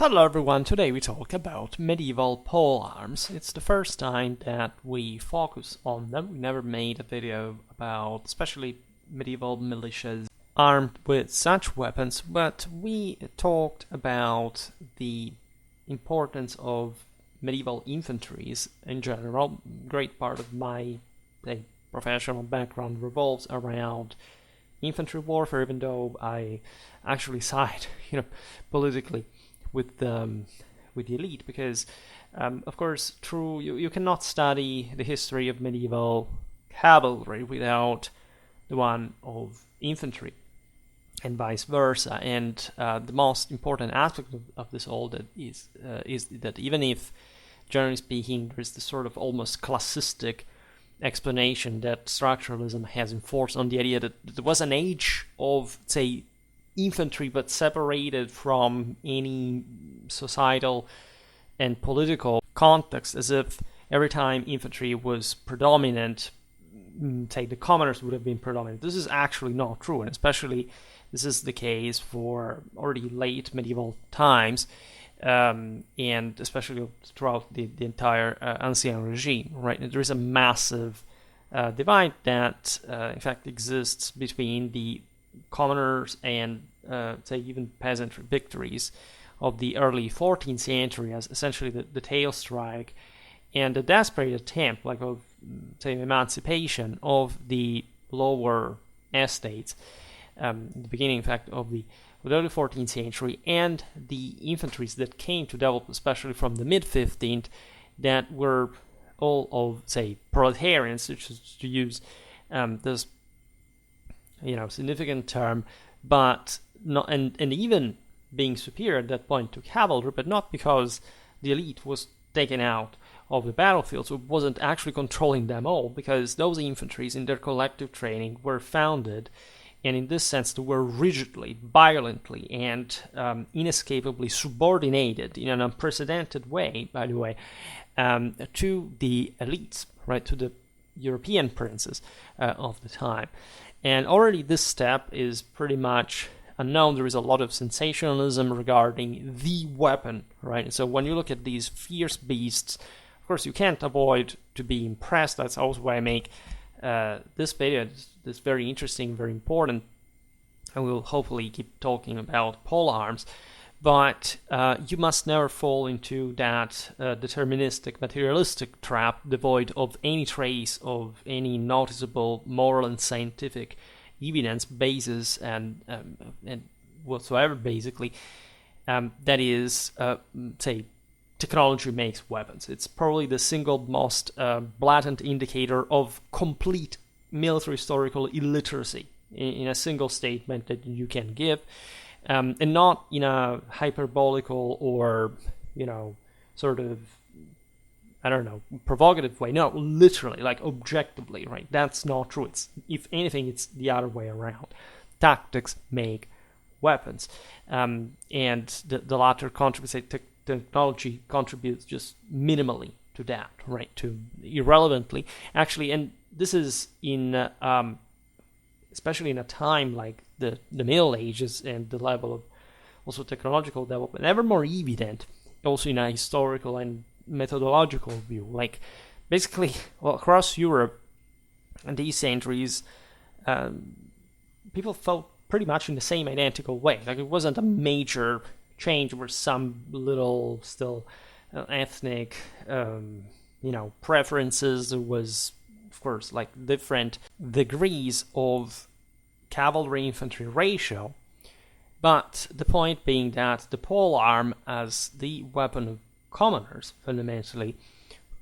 Hello everyone, today we talk about medieval polearms. It's the first time that we focus on them. We never made a video about especially medieval militias armed with such weapons, but we talked about the importance of medieval infantries in general. Great part of my professional background revolves around infantry warfare, even though I actually side, politically with the elite, because of course you cannot study the history of medieval cavalry without the one of infantry and vice versa. And the most important aspect of this all that is that even if generally speaking there is this sort of almost classistic explanation that structuralism has enforced on the idea that there was an age of, say, infantry but separated from any societal and political context, as if every time infantry was predominant, say, the commoners would have been predominant. This is actually not true, and especially this is the case for already late medieval times, and especially throughout the entire Ancien regime, right? And there is a massive divide that in fact exists between the commoners and say even peasantry victories of the early 14th century as essentially the tail strike and the desperate attempt of say emancipation of the lower estates, the beginning in fact of the early 14th century, and the infantries that came to develop especially from the mid 15th that were all of, say, proletarians, to use this significant term, but not, and even being superior at that point to cavalry, but not because the elite was taken out of the battlefield, so it wasn't actually controlling them all, because those infantries in their collective training were founded, and in this sense they were rigidly, violently, and inescapably subordinated in an unprecedented way, by the way, to the elites, right, to the European princes of the time. And already this step is pretty much unknown. There is a lot of sensationalism regarding the weapon, right? And so when you look at these fierce beasts, of course you can't avoid to be impressed. That's also why I make this video. It's very interesting, very important, and we'll hopefully keep talking about polearms. But you must never fall into that deterministic, materialistic trap devoid of any trace of any noticeable moral and scientific evidence, basis, and whatsoever, basically, that is, say, technology makes weapons. It's probably the single most blatant indicator of complete military historical illiteracy in a single statement that you can give. And not in a hyperbolical or, sort of, provocative way. No, literally, objectively, right? That's not true. It's, if anything, it's the other way around. Tactics make weapons. And the latter contributes, technology contributes just minimally to that, right? To irrelevantly. Actually, and this is in, especially in a time like the Middle Ages and the level of also technological development, ever more evident also in a historical and methodological view. Basically, across Europe in these centuries, people felt pretty much in the same identical way. It wasn't a major change. There were some little still ethnic, preferences. There was, of course, different degrees of cavalry infantry ratio, but the point being that the polearm as the weapon of commoners, fundamentally,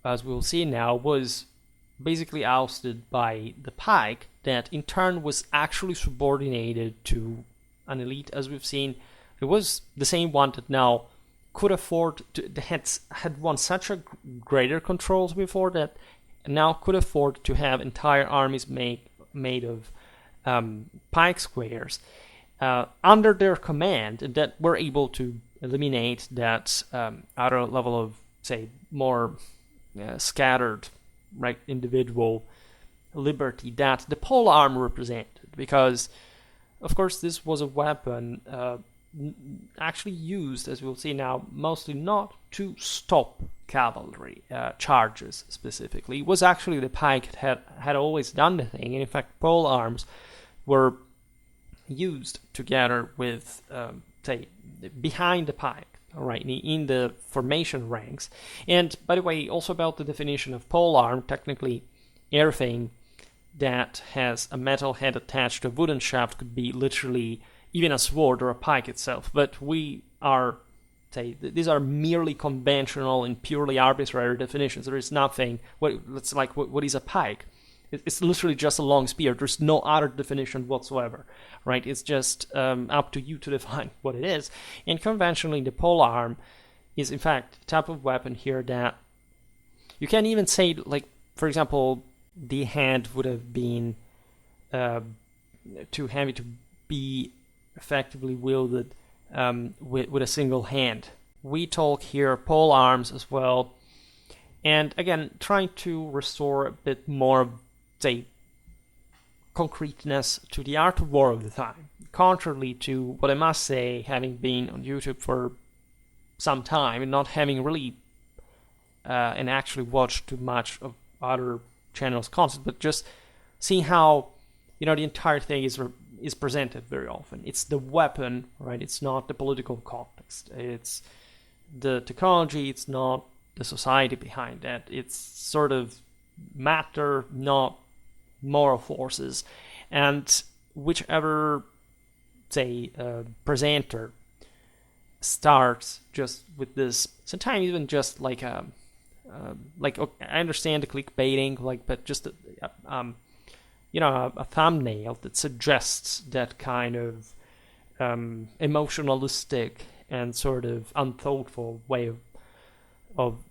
as we'll see now, was basically ousted by the pike, that in turn was actually subordinated to an elite, as we've seen. It was the same one that now could afford to, had won such a greater controls before, that now could afford to have entire armies made of pike squares under their command, that were able to eliminate that outer level of, say, more scattered, right, individual liberty that the polearm represented. Because, of course, this was a weapon actually used, as we'll see now, mostly not to stop cavalry charges specifically. It was actually the pike that had always done the thing, and in fact pole arms were used together with, say, behind the pike, right, in the formation ranks. And by the way, also about the definition of pole arm, technically everything that has a metal head attached to a wooden shaft could be literally even a sword or a pike itself. But we are, say, these are merely conventional and purely arbitrary definitions. There is nothing, it's like, what is a pike? It's literally just a long spear. There's no other definition whatsoever, right? It's just up to you to define what it is. And conventionally, the polearm is, in fact, a type of weapon here that you can even say, like, for example, the hand would have been too heavy to be effectively wielded with a single hand. We talk here polearms as well. And again, trying to restore a bit more, say, concreteness to the art of war of the time. Contrarily to what I must say, having been on YouTube for some time and not having really and actually watched too much of other channels' content, but just seeing how, the entire thing is presented very often. It's the weapon, right? It's not the political context. It's the technology. It's not the society behind that. It's sort of matter, not moral forces. And whichever, say, presenter starts just with this, sometimes even just like I understand the clickbaiting, but just a thumbnail that suggests that kind of emotionalistic and sort of unthoughtful way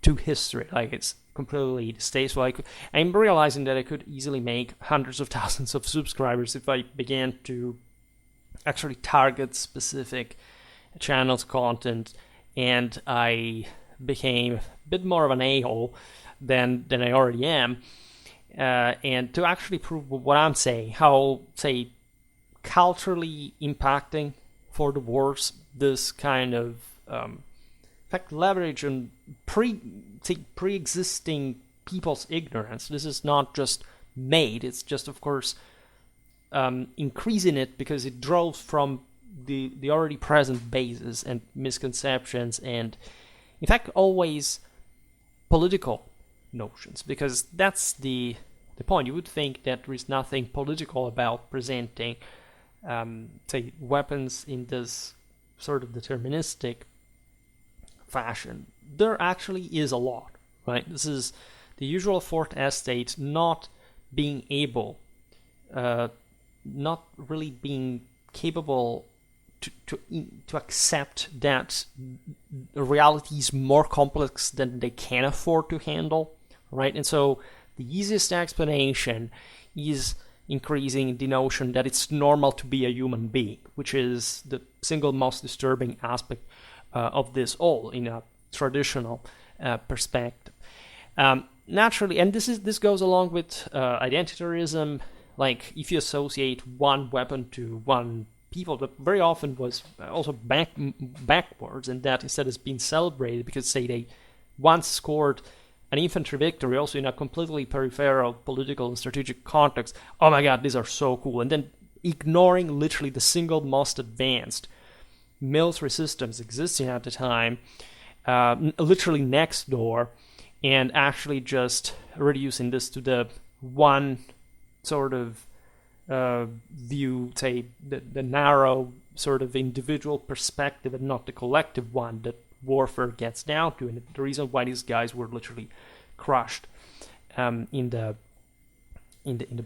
to history, like it's completely distasteful. I'm realizing that I could easily make hundreds of thousands of subscribers if I began to actually target specific channels' content, and I became a bit more of an a-hole than I already am, and to actually prove what I'm saying, how, say, culturally impacting for the wars this kind of in fact, leverage on pre-existing people's ignorance. This is not just made, it's just, of course, increasing it because it draws from the already present bases and misconceptions and, in fact, always political notions, because that's the point. You would think that there is nothing political about presenting, say, weapons in this sort of deterministic fashion. There actually is a lot, right? This is the usual fourth estate not being able, not really being capable to accept that reality is more complex than they can afford to handle, right? And so the easiest explanation is increasing the notion that it's normal to be a human being, which is the single most disturbing aspect of this all in a traditional perspective. Naturally, and this goes along with identitarianism, like if you associate one weapon to one people, that very often was also backwards, and that instead has been celebrated because, say, they once scored an infantry victory also in a completely peripheral political and strategic context. Oh my god, these are so cool. And then ignoring literally the single most advanced military systems existing at the time, literally next door, and actually just reducing this to the one sort of view, say, the narrow sort of individual perspective and not the collective one that warfare gets down to, and the reason why these guys were literally crushed in the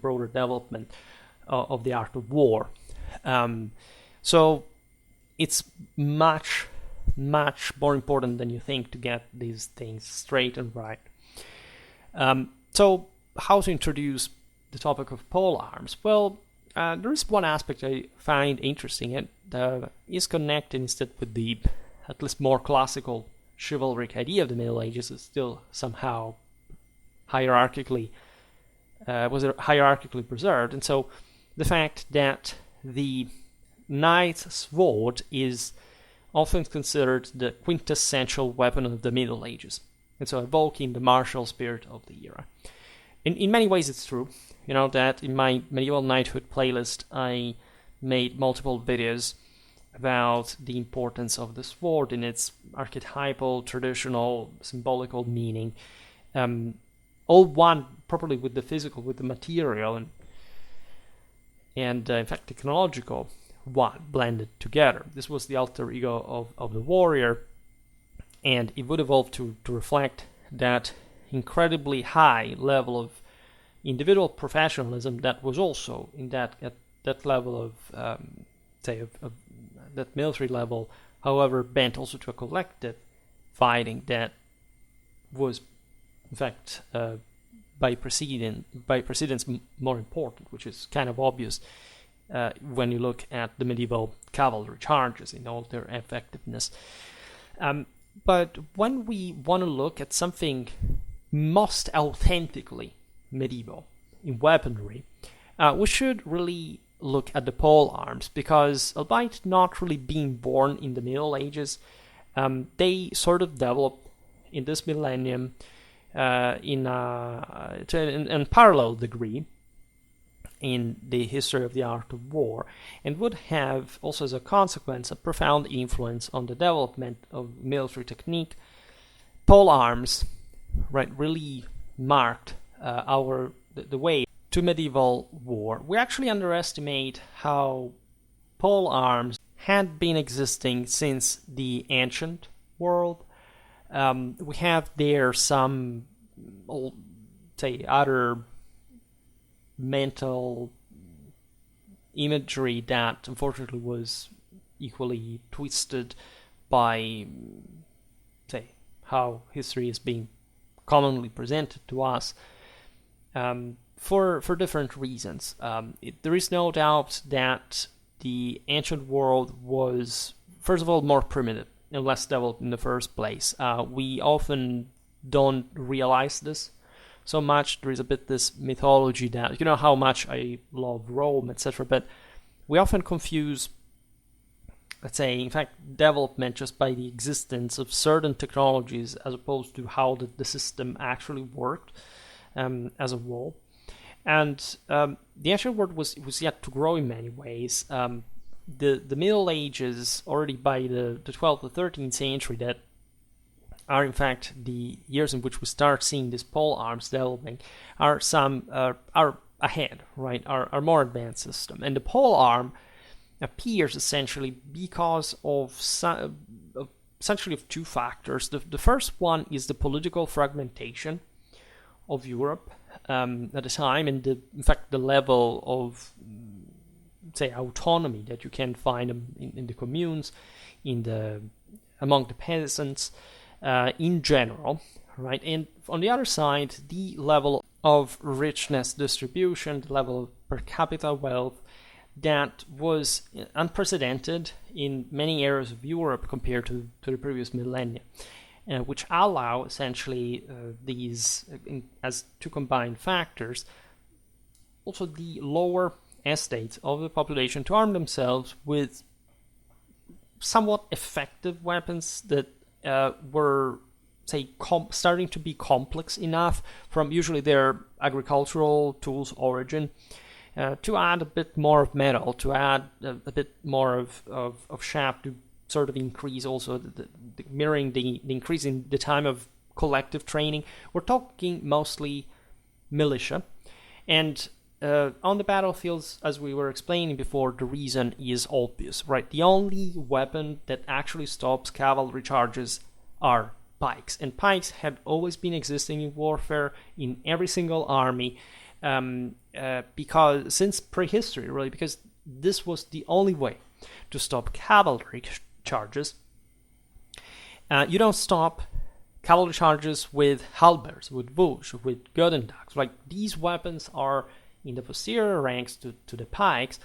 broader development of the art of war. So it's much more important than you think to get these things straight and right. So how to introduce the topic of polearms? Well, there is one aspect I find interesting, and is connected instead with the at least more classical chivalric idea of the Middle Ages. Is still somehow hierarchically preserved, and so the fact that the knight's sword is often considered the quintessential weapon of the Middle Ages, and so evoking the martial spirit of the era. In many ways it's true, that in my medieval knighthood playlist I made multiple videos about the importance of the sword in its archetypal, traditional, symbolical meaning, all one properly with the physical, with the material, and in fact technological one blended together. This was the alter ego of the warrior, and it would evolve to reflect that incredibly high level of individual professionalism that was also in that at that level of that military level, however bent also to a collective fighting that was in fact by precedence more important, which is kind of obvious when you look at the medieval cavalry charges in all their effectiveness. But when we want to look at something most authentically medieval in weaponry, we should really look at the polearms, because albeit not really being born in the Middle Ages, they sort of developed in this millennium in a parallel degree in the history of the art of war, and would have also as a consequence a profound influence on the development of military technique. Polearms, right, really marked the way to medieval war. We actually underestimate how polearms had been existing since the ancient world. We have there some, other mental imagery that unfortunately was equally twisted by, how history is being commonly presented to us, for different reasons. There is no doubt that the ancient world was, first of all, more primitive and less developed in the first place. We often don't realize this so much. There is a bit this mythology that, how much I love Rome, etc., but we often confuse, in fact, development just by the existence of certain technologies as opposed to how the system actually worked as a whole. And the ancient world was yet to grow in many ways. The Middle Ages, already by the 12th or 13th century, that are in fact the years in which we start seeing these polearms developing, are ahead, right? Are more advanced system. And the polearm appears essentially because of two factors. The first one is the political fragmentation of Europe at the time, and in fact the level of autonomy that you can find in the communes, among the peasants in general, right? And on the other side, the level of richness distribution, the level of per capita wealth that was unprecedented in many areas of Europe compared to the previous millennia, which allow essentially these, as two combined factors, also the lower estates of the population to arm themselves with somewhat effective weapons that were, starting to be complex enough from usually their agricultural tools origin, to add a bit more of metal, to add a bit more of shaft, to sort of increase also mirroring the increase in the time of collective training. We're talking mostly militia, and on the battlefields, as we were explaining before, the reason is obvious, right? The only weapon that actually stops cavalry charges are pikes, and pikes had always been existing in warfare in every single army, because since prehistory, really, because this was the only way to stop cavalry charges. You don't stop cavalry charges with halberds, with bush, with Godendachs. Like, these weapons are in the posterior ranks to the pikes,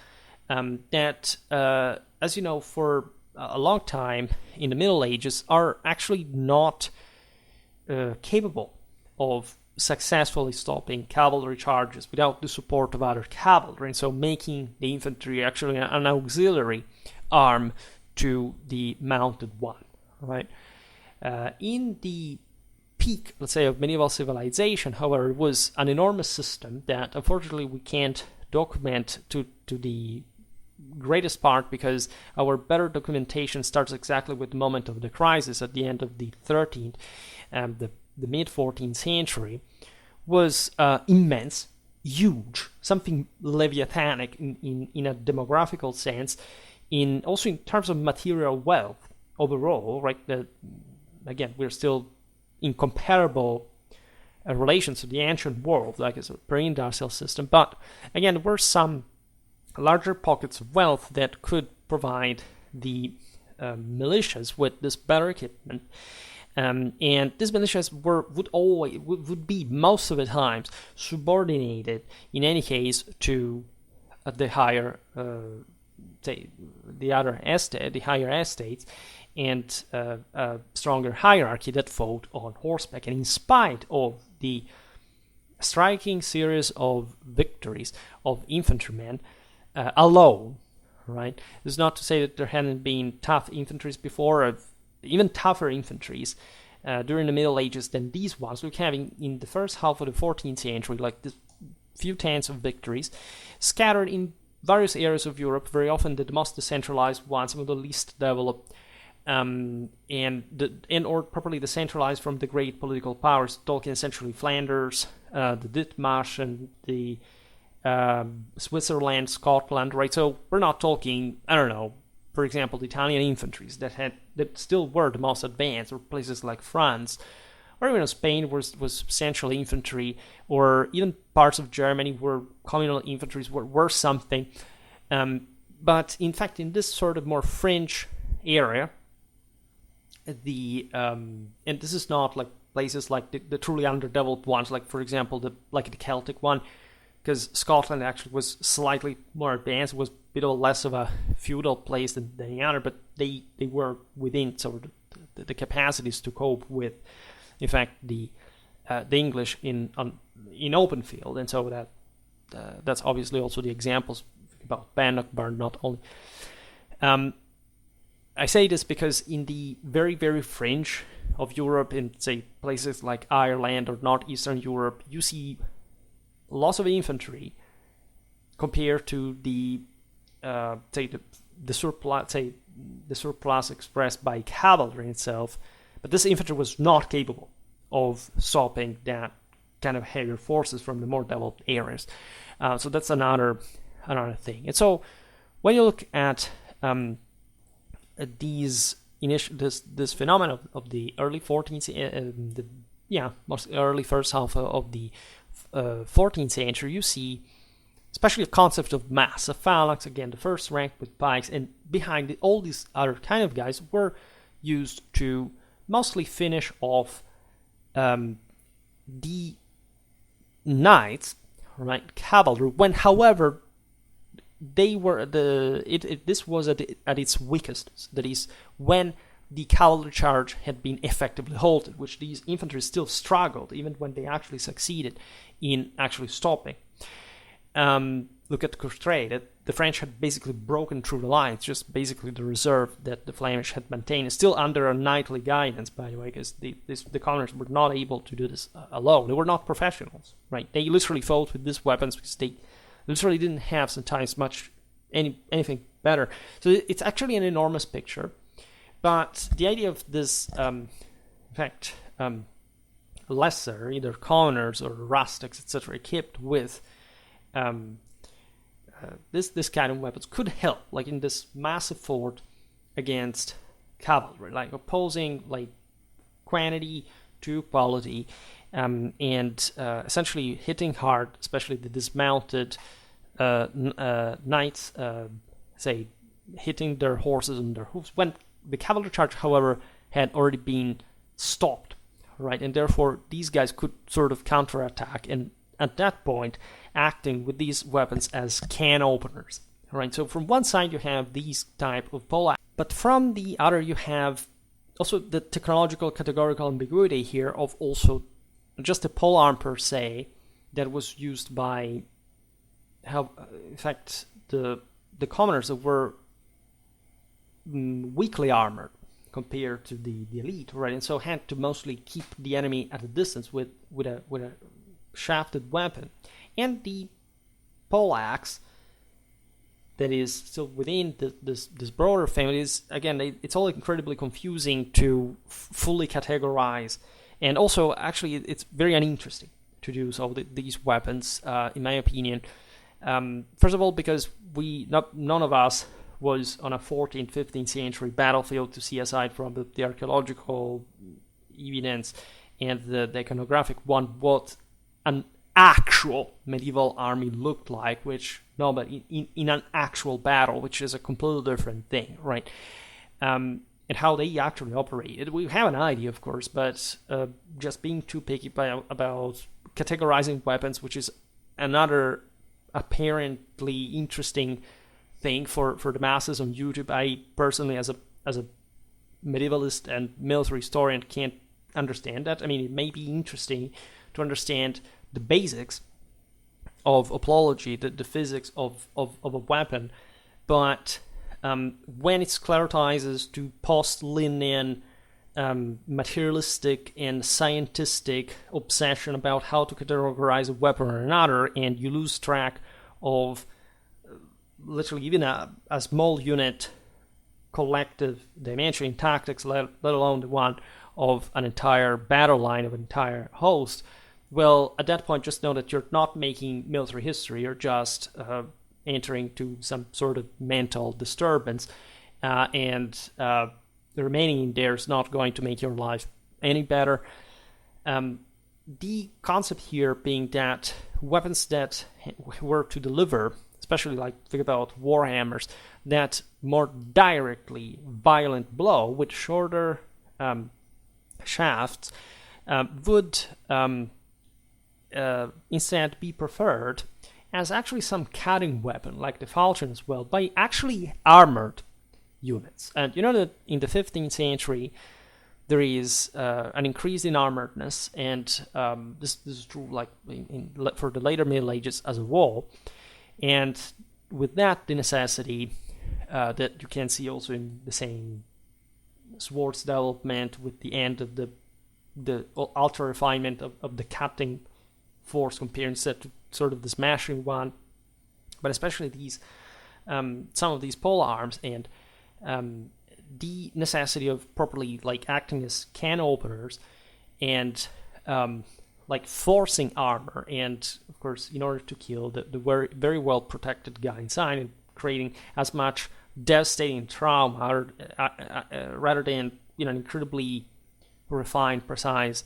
that, as you know, for a long time in the Middle Ages are actually not capable of successfully stopping cavalry charges without the support of other cavalry, and so making the infantry actually an auxiliary arm to the mounted one, right? In the peak, let's say, of medieval civilization, however, it was an enormous system that unfortunately we can't document to the greatest part, because our better documentation starts exactly with the moment of the crisis at the end of the 13th and the mid 14th century. Was immense, huge, something leviathanic in a demographical sense, also in terms of material wealth overall, right? Again, we're still in comparable relations to the ancient world, like it's a pre-industrial system, but again, there were some larger pockets of wealth that could provide the militias with this better equipment. And these militias would be most of the times subordinated, in any case, to the higher, the higher estates, and a stronger hierarchy that fought on horseback. And in spite of the striking series of victories of infantrymen alone, right? This is not to say that there hadn't been tough infantries before, or even tougher infantries during the Middle Ages than these ones. We're having in the first half of the 14th century, like this few tens of victories scattered in various areas of Europe, very often the most decentralized ones, some of the least developed, or properly decentralized from the great political powers, talking essentially Flanders, the Ditmarsche, and the Switzerland, Scotland, right? So we're not talking, I don't know, for example, the Italian infantries that still were the most advanced, or places like France, or even Spain was essentially infantry, or even parts of Germany where communal infantries were something. But in fact, in this sort of more fringe area, and this is not like places like the truly underdeveloped ones, like for example the Celtic one, because Scotland actually was slightly more advanced. It was a bit of less of a feudal place than the other, but they were within sort of the capacities to cope with, in fact, the English in open field, and so that's obviously also the examples about Bannockburn, not only. I say this because in the very, very fringe of Europe, in say places like Ireland or northeastern Europe, you see lots of infantry compared to the surplus expressed by cavalry itself. But this infantry was not capable of stopping that kind of heavier forces from the more developed areas. So that's another thing. And so when you look at this phenomenon of the early 14th, most early first half of the 14th century, you see especially a concept of mass, a phalanx, again, the first rank with pikes, and behind it, all these other kind of guys were used to mostly finish off the knights, right, cavalry, when, however, they were this was at its weakest, that is, when the cavalry charge had been effectively halted, which these infantry still struggled, even when they actually succeeded in actually stopping. Look at Courtrai. The French had basically broken through the lines, just basically the reserve that the Flemish had maintained, still under a knightly guidance, by the way, because the colonists were not able to do this alone. They were not professionals, right? They literally fought with these weapons because they literally didn't have sometimes anything better. So it's actually an enormous picture. But the idea of this, lesser, either commoners or rustics, etc., equipped with this kind of weapons could help, like in this massive fort against cavalry, like opposing like quantity to quality, and essentially hitting hard, especially the dismounted knights, say hitting their horses and their hooves. When the cavalry charge, however, had already been stopped, right, and therefore these guys could sort of counterattack, and at that point acting with these weapons as can openers, right? So from one side you have these type of polearms, but from the other you have also the technological categorical ambiguity here of also just a polearm per se that was used by in fact the commoners that were weakly armored compared to the elite, right? And so had to mostly keep the enemy at a distance with a shafted weapon. And the poleaxe, that is still within this broader family, is, again, it's all incredibly confusing to fully categorize, and also actually it's very uninteresting to do so, these weapons, in my opinion. First of all, because none of us was on a 14th, 15th century battlefield to see, aside from the archaeological evidence and the iconographic one, what an actual medieval army looked like, which but in an actual battle, which is a completely different thing, right? And how they actually operated, we have an idea, of course, but just being too picky about categorizing weapons, which is another apparently interesting thing for the masses on YouTube. I personally, as a medievalist and military historian, can't understand that. I mean, it may be interesting to understand the basics of apology, the physics of a weapon, but when it sclerotizes to post-Linnean materialistic and scientistic obsession about how to categorize a weapon or another, and you lose track of literally even a small unit collective dimension in tactics, let alone the one of an entire battle line, of an entire host, well, at that point, just know that you're not making military history. You're just entering to some sort of mental disturbance, and the remaining in there is not going to make your life any better. The concept here being that weapons that were to deliver, especially like think about warhammers, that more directly violent blow with shorter shafts would instead be preferred as actually some cutting weapon, like the falchion as well, by actually armored units. And you know that in the 15th century there is an increase in armoredness, and this is true like for the later Middle Ages as a whole. And with that, the necessity that you can see also in the same swords development with the end of the ultra refinement of the cutting force compared instead to sort of the smashing one, but especially these some of these polearms and the necessity of properly like acting as can openers and like forcing armor, and of course in order to kill the very, very well protected guy inside and creating as much devastating trauma rather than an incredibly refined, precise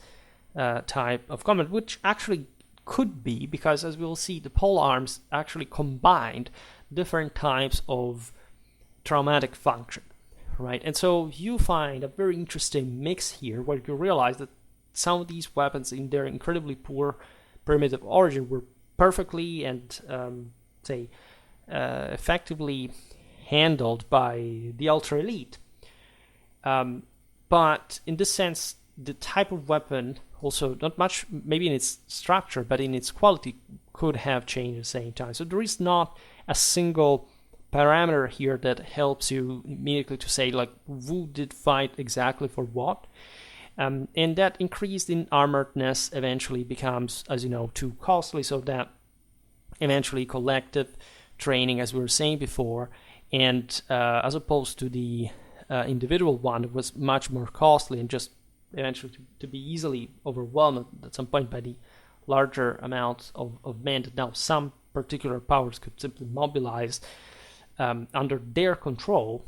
type of combat, which actually could be, because as we will see, the polearms actually combined different types of traumatic function, right? And so you find a very interesting mix here where you realize that some of these weapons in their incredibly poor primitive origin were perfectly and effectively handled by the ultra elite. But in this sense, the type of weapon also not much, maybe in its structure, but in its quality could have changed at the same time. So there is not a single parameter here that helps you immediately to say like who did fight exactly for what. And that increase in armoredness eventually becomes, as you know, too costly, so that eventually collective training, as we were saying before, and as opposed to the individual one, it was much more costly and just eventually to be easily overwhelmed at some point by the larger amount of men that now some particular powers could simply mobilize under their control,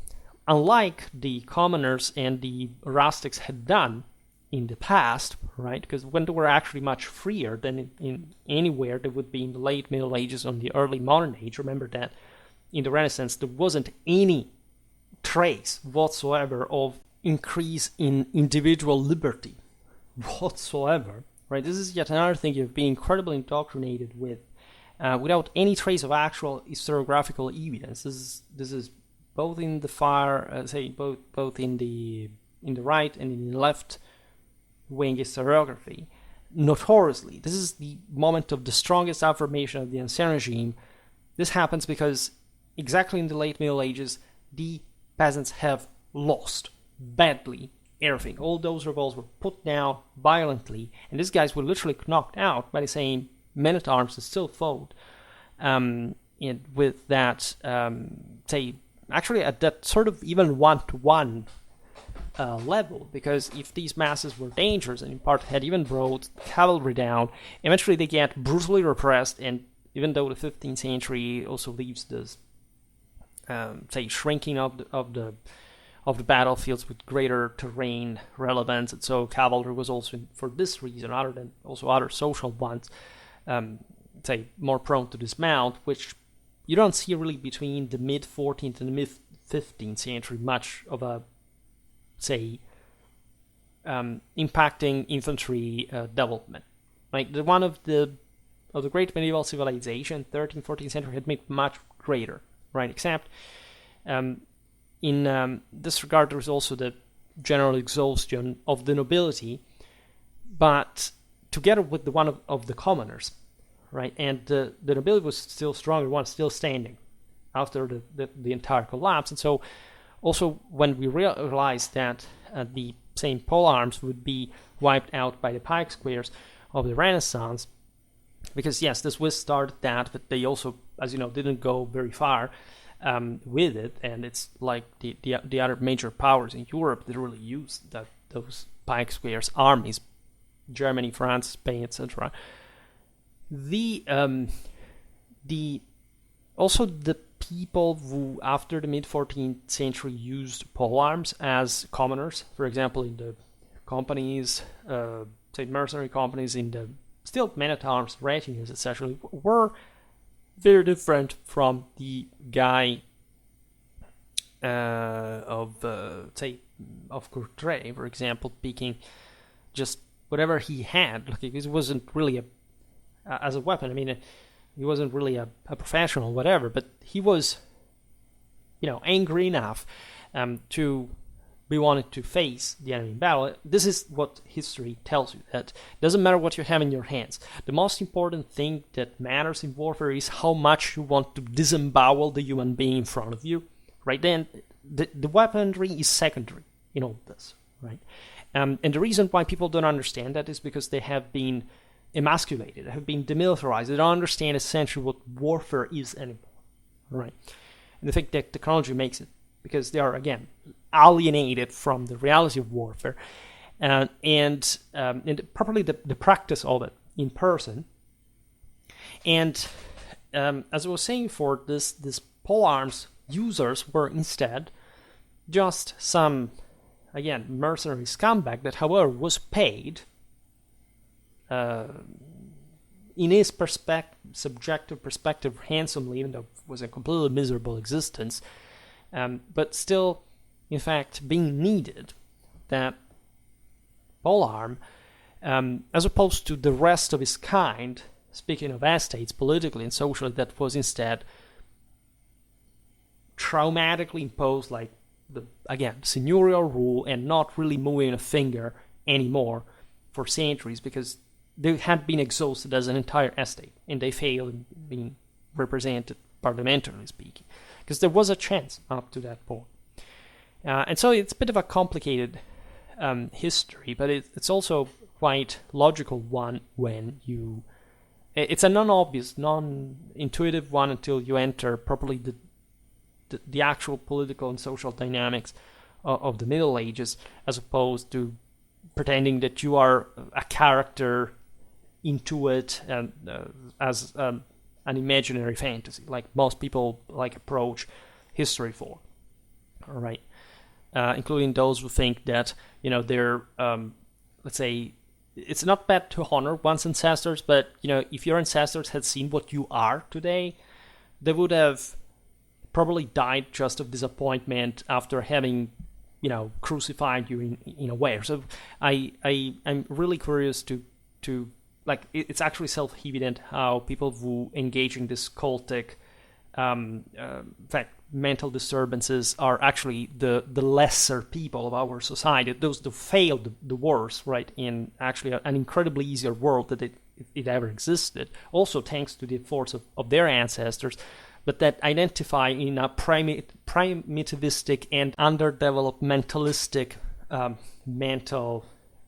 unlike the commoners and the rustics had done in the past, right? Because when they were actually much freer than in anywhere they would be in the late Middle Ages or the early modern age. Remember that in the Renaissance there wasn't any trace whatsoever of increase in individual liberty whatsoever, right? This is yet another thing you've been incredibly indoctrinated with, without any trace of actual historiographical evidence. This is both in the both in the right and in the left wing historiography. Notoriously, this is the moment of the strongest affirmation of the ancien regime. This happens because exactly in the late Middle Ages, the peasants have lost badly everything. All those revolts were put down violently, and these guys were literally knocked out by the same men-at-arms that still fought. With that, say, actually at that sort of even one-to-one level, because if these masses were dangerous and in part had even brought cavalry down, eventually they get brutally repressed, and even though the 15th century also leaves this, say, shrinking of the battlefields with greater terrain relevance, and so cavalry was also, for this reason, other than also other social ones, say, more prone to dismount, which you don't see really between the mid-14th and the mid-15th century much of a, say, impacting infantry development. Like one of the great medieval civilization, 13th, 14th century, had made much greater, right? Except in this regard, there was also the general exhaustion of the nobility, but together with the one of the commoners, right? And the nobility was still stronger, one still standing after the entire collapse. And so also when we realized that the same polearms would be wiped out by the pike squares of the Renaissance, because yes, the Swiss started that, but they also, as you know, didn't go very far with it, and it's like the other major powers in Europe that really used those pike squares armies, Germany, France, Spain, etc. Also the people who after the mid-14th century used polearms as commoners, for example in the companies, say mercenary companies, in the still men-at-arms retinues, etc., were very different from the guy of Courtrai, for example, picking just whatever he had. Like, it wasn't really as a weapon. I mean, he wasn't really a professional, whatever, but he was, angry enough to be wanted to face the enemy in battle. This is what history tells you, that it doesn't matter what you have in your hands. The most important thing that matters in warfare is how much you want to disembowel the human being in front of you, right? Then the weaponry is secondary in all this, right? And the reason why people don't understand that is because they have been emasculated, they have been demilitarized. They don't understand essentially what warfare is anymore, right? And they think that technology makes it, because they are, again, alienated from the reality of warfare, and properly the practice of it in person. And as I was saying before, this polearms users were instead just some, again, mercenary scumbag that, however, was paid in his subjective perspective handsomely, even though it was a completely miserable existence, but still, in fact, being needed, that polearm, as opposed to the rest of his kind, speaking of estates, politically and socially, that was instead traumatically imposed, like, again, seigneurial rule, and not really moving a finger anymore for centuries, because they had been exhausted as an entire estate, and they failed in being represented parliamentarily speaking, because there was a chance up to that point. And so it's a bit of a complicated history, but it's also quite logical one when you... It's a non-obvious, non-intuitive one until you enter properly the actual political and social dynamics of the Middle Ages, as opposed to pretending that you are a character into it as an imaginary fantasy, like most people approach history for. All right, including those who think that they're let's say, it's not bad to honor one's ancestors, but if your ancestors had seen what you are today, they would have probably died just of disappointment after having crucified you in a way. So I'm really curious to it's actually self-evident how people who engage in this cultic mental disturbances are actually the lesser people of our society, those that failed the worst, right, in actually an incredibly easier world that it ever existed, also thanks to the efforts of their ancestors, but that identify in a primitivistic and underdevelopmentalistic mental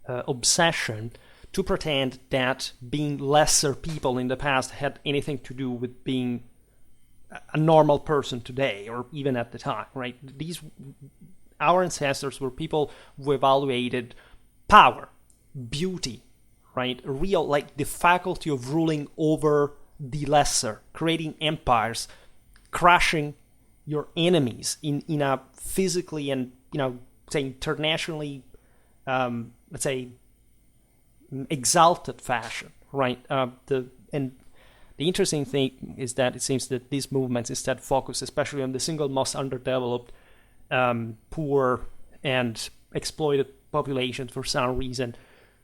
obsession to pretend that being lesser people in the past had anything to do with being a normal person today, or even at the time, right? Our ancestors were people who evaluated power, beauty, right? Real, like the faculty of ruling over the lesser, creating empires, crushing your enemies in a physically and, say internationally, let's say, exalted fashion, right? The interesting thing is that it seems that these movements instead focus especially on the single most underdeveloped, poor and exploited populations for some reason,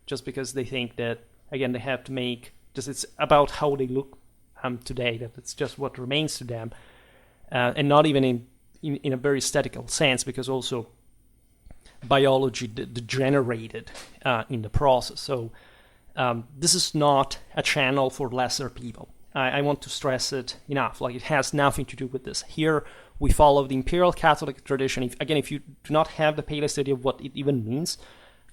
just because they think that, again, they have to make, just it's about how they look today, that it's just what remains to them, and not even in a very aesthetical sense, because also biology degenerated in the process. So this is not a channel for lesser people. I want to stress it enough. Like, it has nothing to do with this. Here we follow the imperial Catholic tradition. If you do not have the palest idea of what it even means,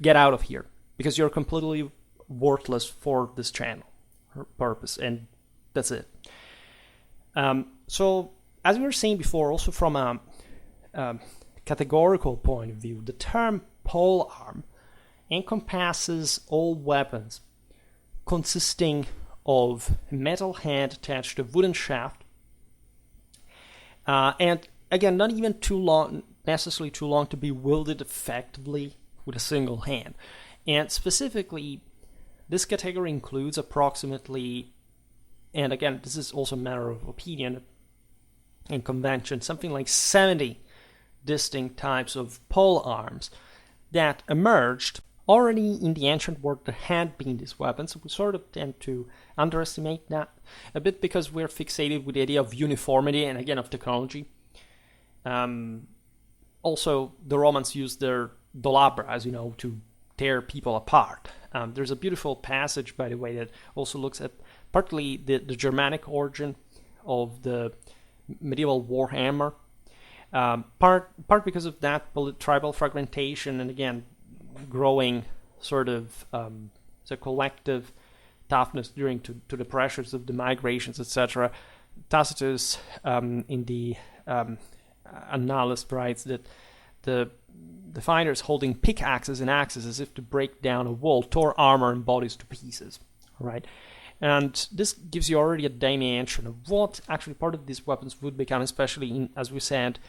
get out of here, because you're completely worthless for this channel purpose, and that's it. So as we were saying before, also from a categorical point of view, the term polearm encompasses all weapons consisting of a metal hand attached to a wooden shaft, and again, not even necessarily too long to be wielded effectively with a single hand. And specifically, this category includes approximately, and again, this is also a matter of opinion and convention, something like 70 distinct types of polearms that emerged already in the ancient world. There had been these weapons. We sort of tend to underestimate that a bit because we're fixated with the idea of uniformity and, again, of technology. Also, the Romans used their dolabras, to tear people apart. There's a beautiful passage, by the way, that also looks at partly the Germanic origin of the medieval warhammer, part because of that tribal fragmentation, and again, growing sort of the collective toughness during to the pressures of the migrations, etc. Tacitus, in the Annales, writes that the fighters holding pickaxes and axes as if to break down a wall tore armor and bodies to pieces, right? And this gives you already a dimension of what actually part of these weapons would become, especially in, as we said,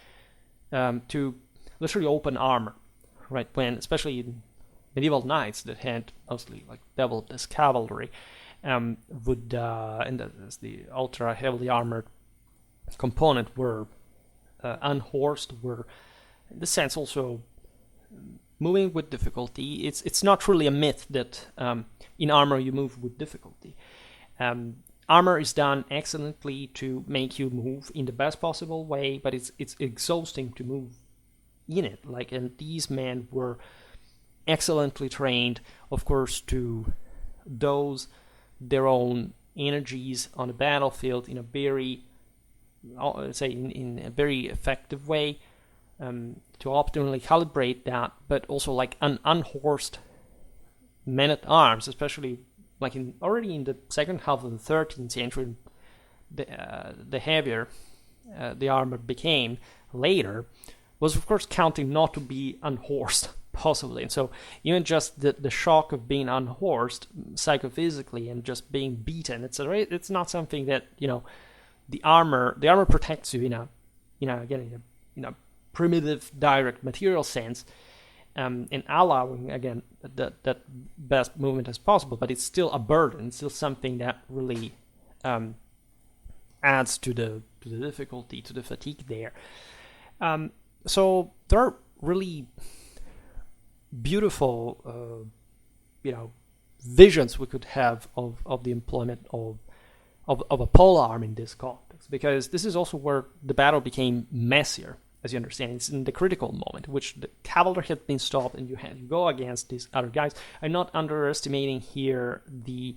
to literally open armor, right? When, especially in medieval knights that had mostly like developed as cavalry, would and as the ultra heavily armored component were unhorsed, were in this sense also moving with difficulty. It's not really a myth that in armor you move with difficulty. Armor is done excellently to make you move in the best possible way, but it's exhausting to move in it. Like, and these men were excellently trained, of course, to dose their own energies on the battlefield in a very, say, in a very effective way, to optimally calibrate that. But also, like, an unhorsed men-at-arms, especially like already in the second half of the 13th century, the heavier the armor became later, was of course counting not to be unhorsed, possibly. And so even just the shock of being unhorsed psychophysically and just being beaten, it's not something that, the armor protects you in a primitive direct material sense, and allowing, again, that best movement as possible, but it's still a burden. It's still something that really adds to the difficulty, to the fatigue there. So there are really beautiful, visions we could have of the employment of a polearm in this context, because this is also where the battle became messier. As you understand, it's in the critical moment, which the cavalry had been stopped, and you go against these other guys. I'm not underestimating here the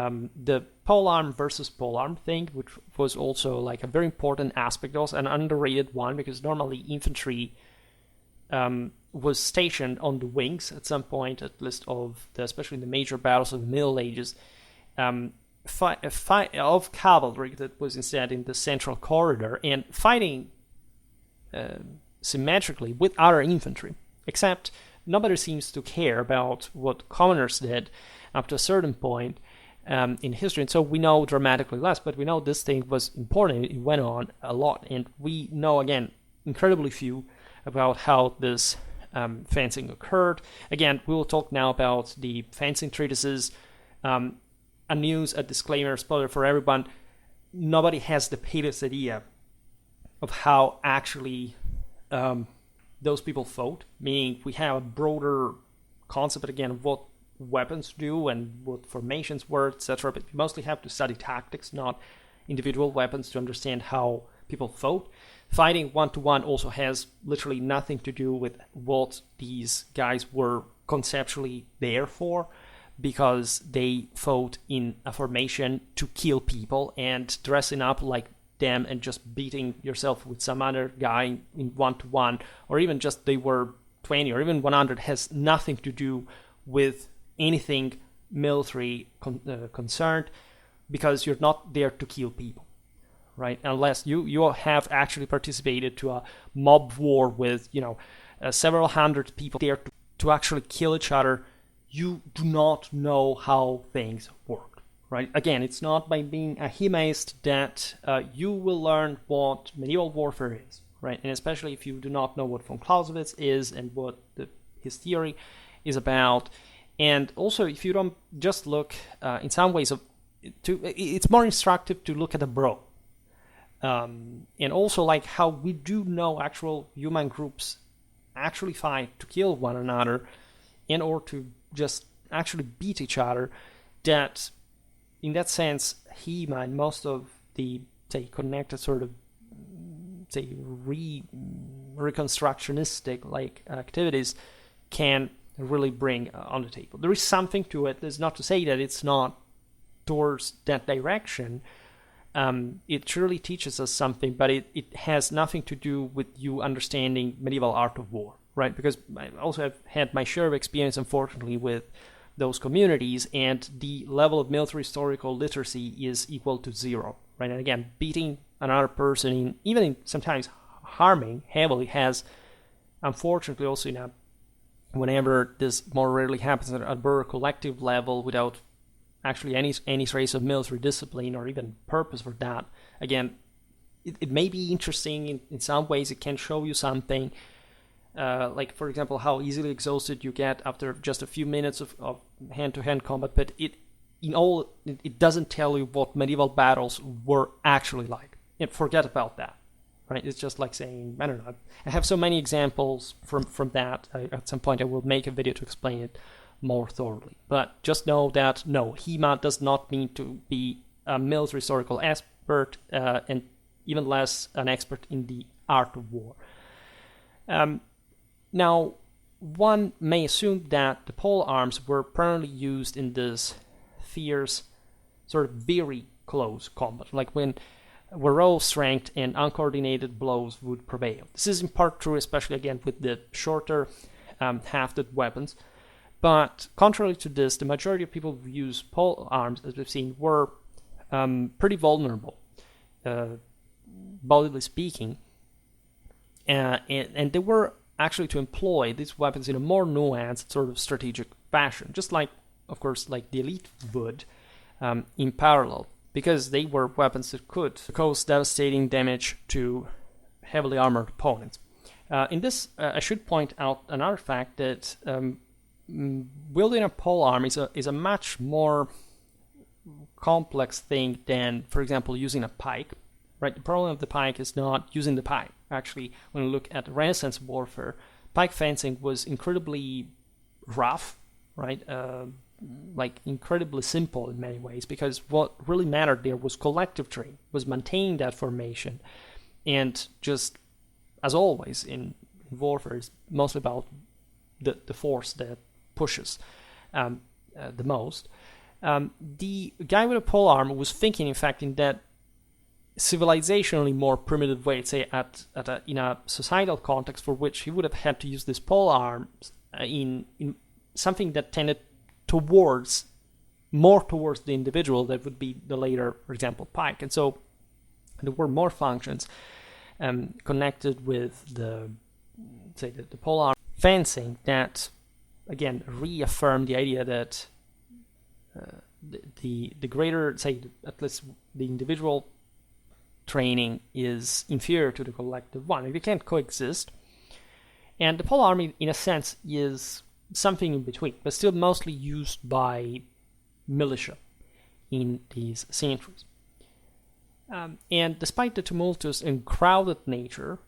the polearm versus polearm thing, which was also like a very important aspect, also an underrated one, because normally infantry was stationed on the wings at some point, at least of especially in the major battles of the Middle Ages, of cavalry that was instead in the central corridor and fighting symmetrically with other infantry, except nobody seems to care about what commoners did up to a certain point in history, and so we know dramatically less, but we know this thing was important. It went on a lot, and we know, again, incredibly few about how this fencing occurred. Again, we will talk now about the fencing treatises. A disclaimer, spoiler for everyone, nobody has the palest idea of how actually those people fought, meaning we have a broader concept, again, of what weapons do and what formations were, etc. But you mostly have to study tactics, not individual weapons, to understand how people fought. Fighting one-to-one also has literally nothing to do with what these guys were conceptually there for, because they fought in a formation to kill people, and dressing up like them and just beating yourself with some other guy in one-to-one, or even just they were 20 or even 100, has nothing to do with anything military concerned, because you're not there to kill people, right? Unless you have actually participated to a mob war with several hundred people there to actually kill each other. You do not know how things work, right? Again, it's not by being a humanist that you will learn what medieval warfare is, right? And especially if you do not know what von Clausewitz is and what his theory is about. And also, if you don't just look, in some ways, it's more instructive to look at a brawl. And also, like, how we do know actual human groups actually fight to kill one another in order to just actually beat each other. That, in that sense, HEMA and most of the, say, connected sort of, say, reconstructionistic like activities can really bring on the table. There is something to it. There's not to say that it's not towards that direction. It truly teaches us something, but it has nothing to do with you understanding medieval art of war, right? Because I also have had my share of experience, unfortunately, with those communities, and the level of military historical literacy is equal to zero, right? And again, beating another person, even in sometimes harming heavily, has, unfortunately, also whenever this more rarely happens at a broader collective level without actually any trace of military discipline or even purpose for that. Again, it may be interesting in some ways. It can show you something, like, for example, how easily exhausted you get after just a few minutes of hand-to-hand combat, but it doesn't tell you what medieval battles were actually like. And forget about that. Right? It's just like saying, I don't know, I have so many examples from that. At some point I will make a video to explain it more thoroughly. But just know that, no, HEMA does not mean to be a military historical expert, and even less an expert in the art of war. Now, one may assume that the polearms were primarily used in this fierce, sort of very close combat, like when raw strength and uncoordinated blows would prevail. This is in part true, especially again with the shorter hafted weapons. But contrary to this, the majority of people who use polearms, as we've seen, were pretty vulnerable, bodily speaking, and they were actually to employ these weapons in a more nuanced sort of strategic fashion, just like, of course, like the elite would in parallel, because they were weapons that could cause devastating damage to heavily armored opponents. In this, I should point out another fact that wielding a polearm is a much more complex thing than, for example, using a pike. Right? The problem of the pike is not using the pike. Actually, when you look at Renaissance warfare, pike fencing was incredibly rough, right? Like incredibly simple in many ways, because what really mattered there was collective training, was maintaining that formation, and just as always in warfare, it's mostly about the force that pushes the most. The guy with a polearm was thinking, in fact, in that civilizationally more primitive way, say in a societal context for which he would have had to use this polearms in something that tended more towards the individual. That would be the later, for example, pike. And so there were more functions connected with the polearm fencing that, again, reaffirmed the idea that the greater, say, at least the individual training is inferior to the collective one. They can't coexist. And the polearm, in a sense, is something in between, but still mostly used by militia in these centuries. And despite the tumultuous and crowded nature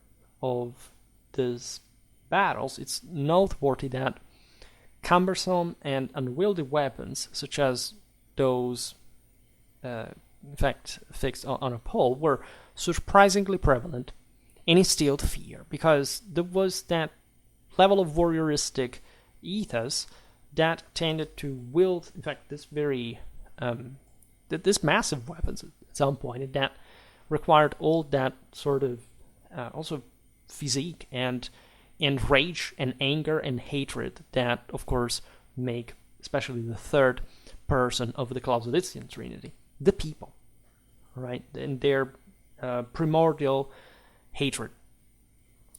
of these battles, it's noteworthy that cumbersome and unwieldy weapons, such as those in fact fixed on a pole, were surprisingly prevalent and instilled fear, because there was that level of voyeuristic ethos that tended to wield, in fact, this massive weapons at some point, and that required all that sort of also physique and rage and anger and hatred that, of course, make especially the third person of the Clausewitzian Trinity, the people, right? And their primordial hatred.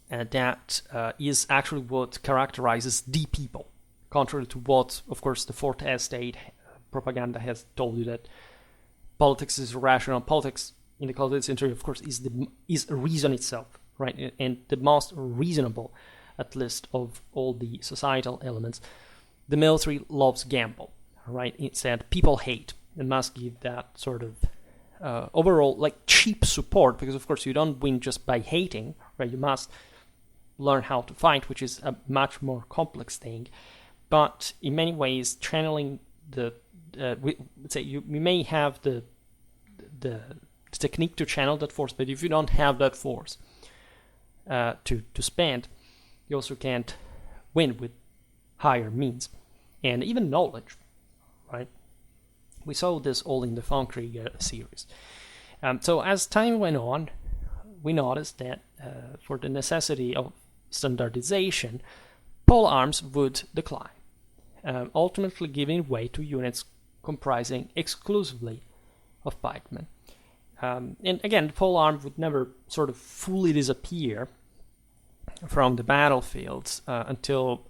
That is actually what characterizes the people, contrary to what, of course, the Fourth Estate propaganda has told you, that politics is irrational. Politics in the Clausewitzian theory, of course, is reason itself, right? And the most reasonable, at least, of all the societal elements. The military loves gamble, right? It said people hate and must give that sort of overall, like, cheap support, because, of course, you don't win just by hating, right? You must learn how to fight, which is a much more complex thing. But in many ways, channeling let's say you may have the technique to channel that force, but if you don't have that force to spend, you also can't win with higher means and even knowledge, right? We saw this all in the Von Krieger series. So as time went on, we noticed that for the necessity of standardization, polearms would decline, ultimately giving way to units comprising exclusively of pikemen. And again, the polearm would never sort of fully disappear from the battlefields until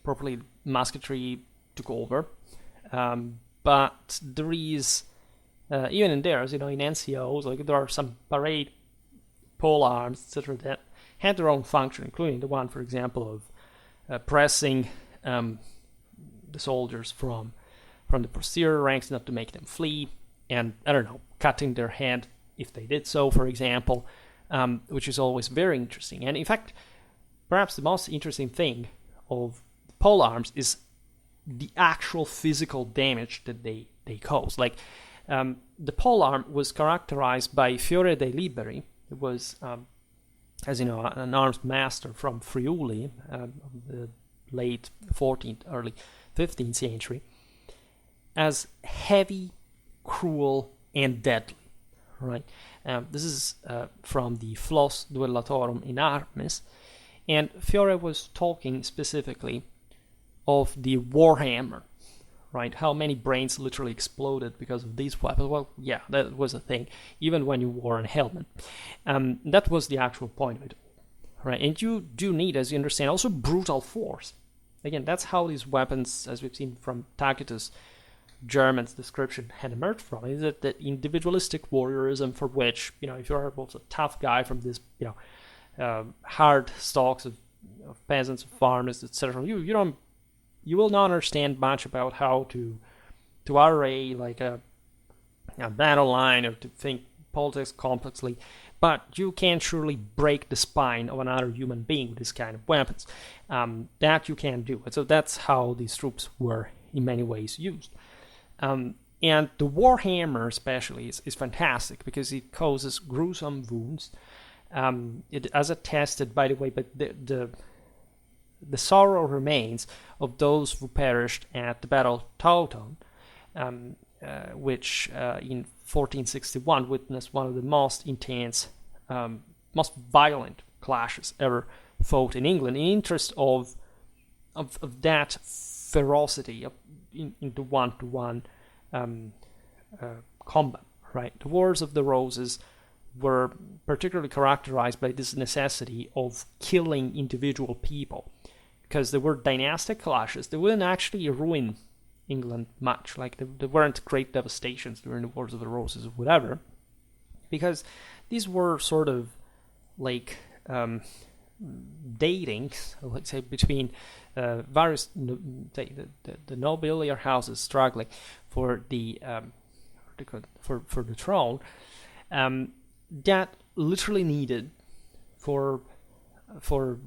properly musketry took over. But there is, even in there, as you know, in NCOs, like, there are some parade polearms, etc., that had their own function, including the one, for example, of pressing the soldiers from the posterior ranks, not to make them flee, and, I don't know, cutting their head if they did so, for example, which is always very interesting. And in fact, perhaps the most interesting thing of polearms is the actual physical damage that they cause. Like, the polearm was characterized by Fiore dei Liberi. It was, as you know, an arms master from Friuli, the late 14th, early 15th century, as heavy, cruel, and deadly. Right? This is from the Flos Duellatorum in Armis, and Fiore was talking specifically of the warhammer, right? How many brains literally exploded because of these weapons? Well, yeah, that was a thing, even when you wore a helmet. That was the actual point of it, right? And you do need, as you understand, also brutal force. Again, that's how these weapons, as we've seen from Tacitus' German's description, had emerged from. Is that the individualistic warriorism for which, you know, if you're both a tough guy from this, you know, hard stocks of peasants, of farmers, etc., you will not understand much about how to array like a battle line, or to think politics complexly, but you can surely break the spine of another human being with this kind of weapons. That you can do. And so that's how these troops were in many ways used. And the warhammer especially is fantastic because it causes gruesome wounds. It, as attested, by the way, but the sorrow remains of those who perished at the Battle of Teuton, which in 1461 witnessed one of the most intense, most violent clashes ever fought in England, in interest of that ferocity in the one-to-one combat. Right, the Wars of the Roses were particularly characterized by this necessity of killing individual people, because there were dynastic clashes. They wouldn't actually ruin England much, like there weren't great devastations during the Wars of the Roses or whatever, because these were sort of like dating, let's say, between various the nobiliar houses struggling for the for the throne, that literally needed for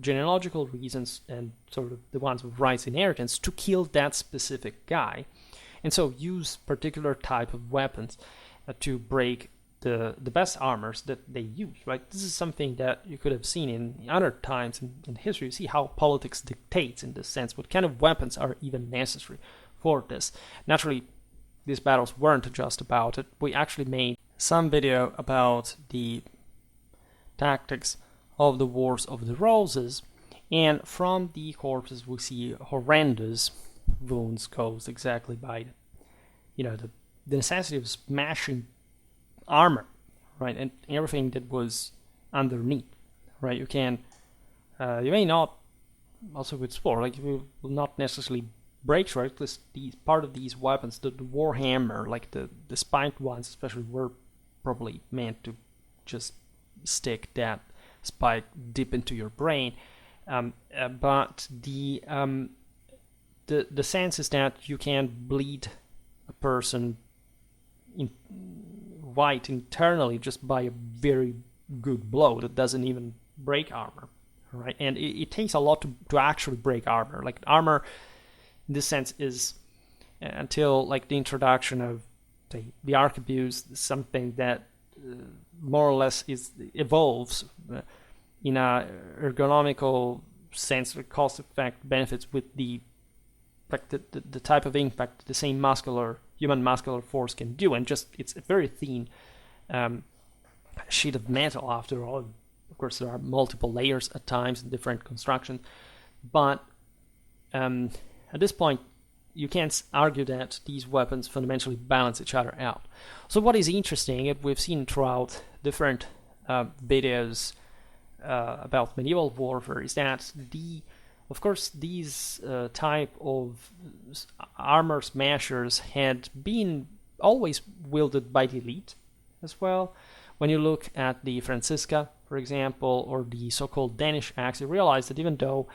genealogical reasons and sort of the ones of rights inheritance to kill that specific guy, and so use particular type of weapons to break the best armors that they use. Right, this is something that you could have seen in other times in history. You see how politics dictates in this sense what kind of weapons are even necessary for this. Naturally, these battles weren't just about it. We actually made some video about the tactics of the Wars of the Roses, and from the corpses we see horrendous wounds caused exactly by the necessity of smashing armor, right, and everything that was underneath. Right, you may not, also with sport, like you will not necessarily break through it, because part of these weapons, the warhammer, like the spiked ones especially, were probably meant to just stick that spike deep into your brain. But the sense is that you can bleed a person white internally just by a very good blow that doesn't even break armor, right? And it takes a lot to actually break armor. Like armor, in this sense, is until like the introduction of the arquebus, something that more or less evolves in a ergonomical sense, or cost effect benefits with the type of impact the same human muscular force can do, and just it's a very thin sheet of metal after all. Of course, there are multiple layers at times in different constructions, but at this point you can't argue that these weapons fundamentally balance each other out. So what is interesting, and we've seen throughout different videos about medieval warfare, is that of course these type of armor smashers had been always wielded by the elite as well. When you look at the Franziska, for example, or the so-called Danish axe, you realize that even though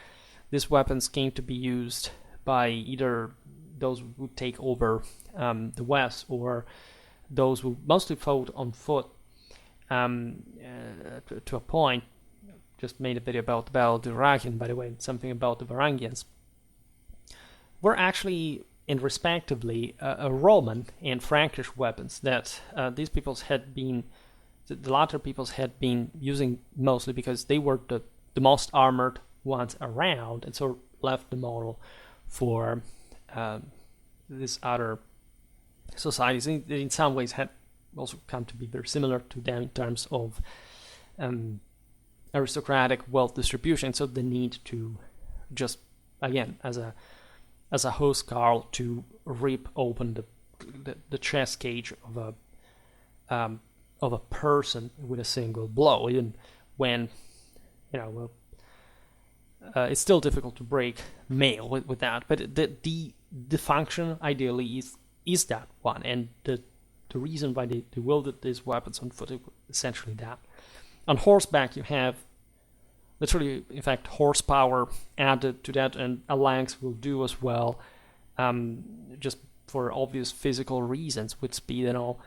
these weapons came to be used by either those who would take over the West, or those who mostly fought on foot to a point. Just made a video about the Battle of Dyrrhachium, by the way, something about the Varangians, were actually, and respectively, Roman and Frankish weapons that these peoples had been, the latter peoples had been using mostly because they were the most armored ones around, and so left the model for these other societies. In some ways had also come to be very similar to them in terms of aristocratic wealth distribution, so the need to just, again, as a host Carl, to rip open the chest cage of a person with a single blow, even when it's still difficult to break mail with that, but the function ideally is that one, and the reason why they wielded these weapons on foot is essentially that. On horseback, you have literally, in fact, horsepower added to that, and a lance will do as well, just for obvious physical reasons with speed and all.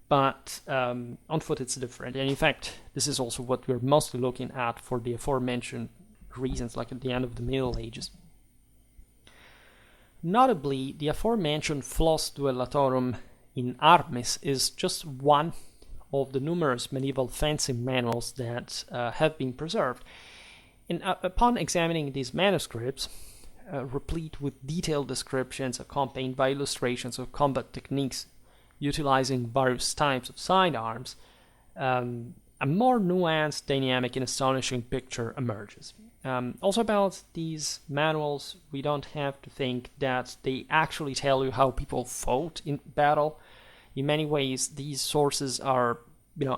But on foot it's different, and in fact, this is also what we're mostly looking at for the aforementioned reasons, like at the end of the Middle Ages. Notably, the aforementioned Flos Duellatorum in Armis is just one of the numerous medieval fencing manuals that have been preserved. And upon examining these manuscripts, replete with detailed descriptions accompanied by illustrations of combat techniques utilizing various types of sidearms, a more nuanced, dynamic, and astonishing picture emerges. Also about these manuals, we don't have to think that they actually tell you how people fought in battle. In many ways, these sources are,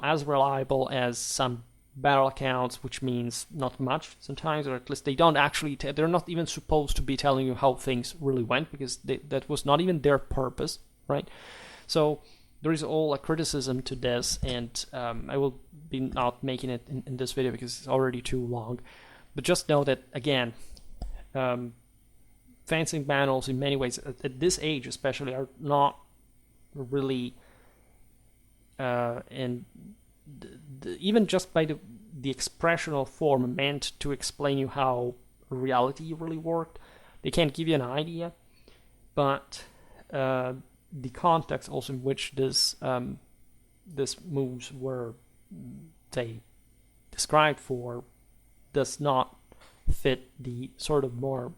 as reliable as some battle accounts, which means not much sometimes, or at least they don't actually, they're not even supposed to be telling you how things really went, because that was not even their purpose, right? So there is all a criticism to this, and I will be not making it in this video because it's already too long. But just know that, again, fencing manuals in many ways, at this age especially, are not really, and even just by the expressional form meant to explain you how reality really worked. They can't give you an idea, but the context also in which this moves were, say, described for does not fit the sort of more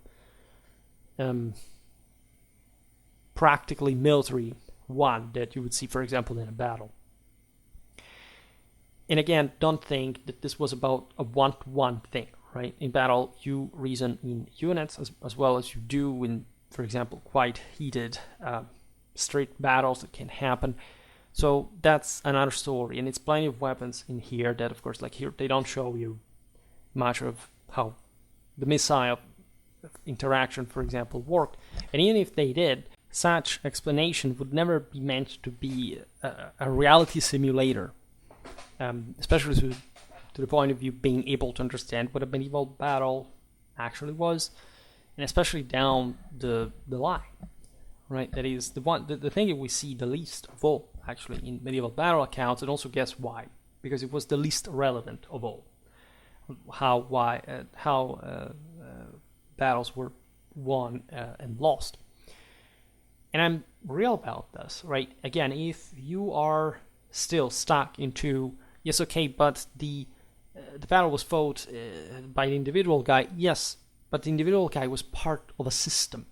practically military one that you would see, for example, in a battle. And again, don't think that this was about a one-to-one thing, right? In battle, you reason in units as well as you do in, for example, quite heated street battles that can happen. So that's another story, and it's plenty of weapons in here that, of course, like here, they don't show you much of how the missile interaction, for example, worked. And even if they did, such explanation would never be meant to be a reality simulator, especially to the point of you being able to understand what a medieval battle actually was, and especially down the line, right? That is the thing that we see the least of all, actually, in medieval battle accounts, and also guess why? Because it was the least relevant of all. How battles were won and lost. And I'm real about this, right? Again, if you are still stuck into, yes, okay, but the battle was fought by the individual guy, yes, but the individual guy was part of a system,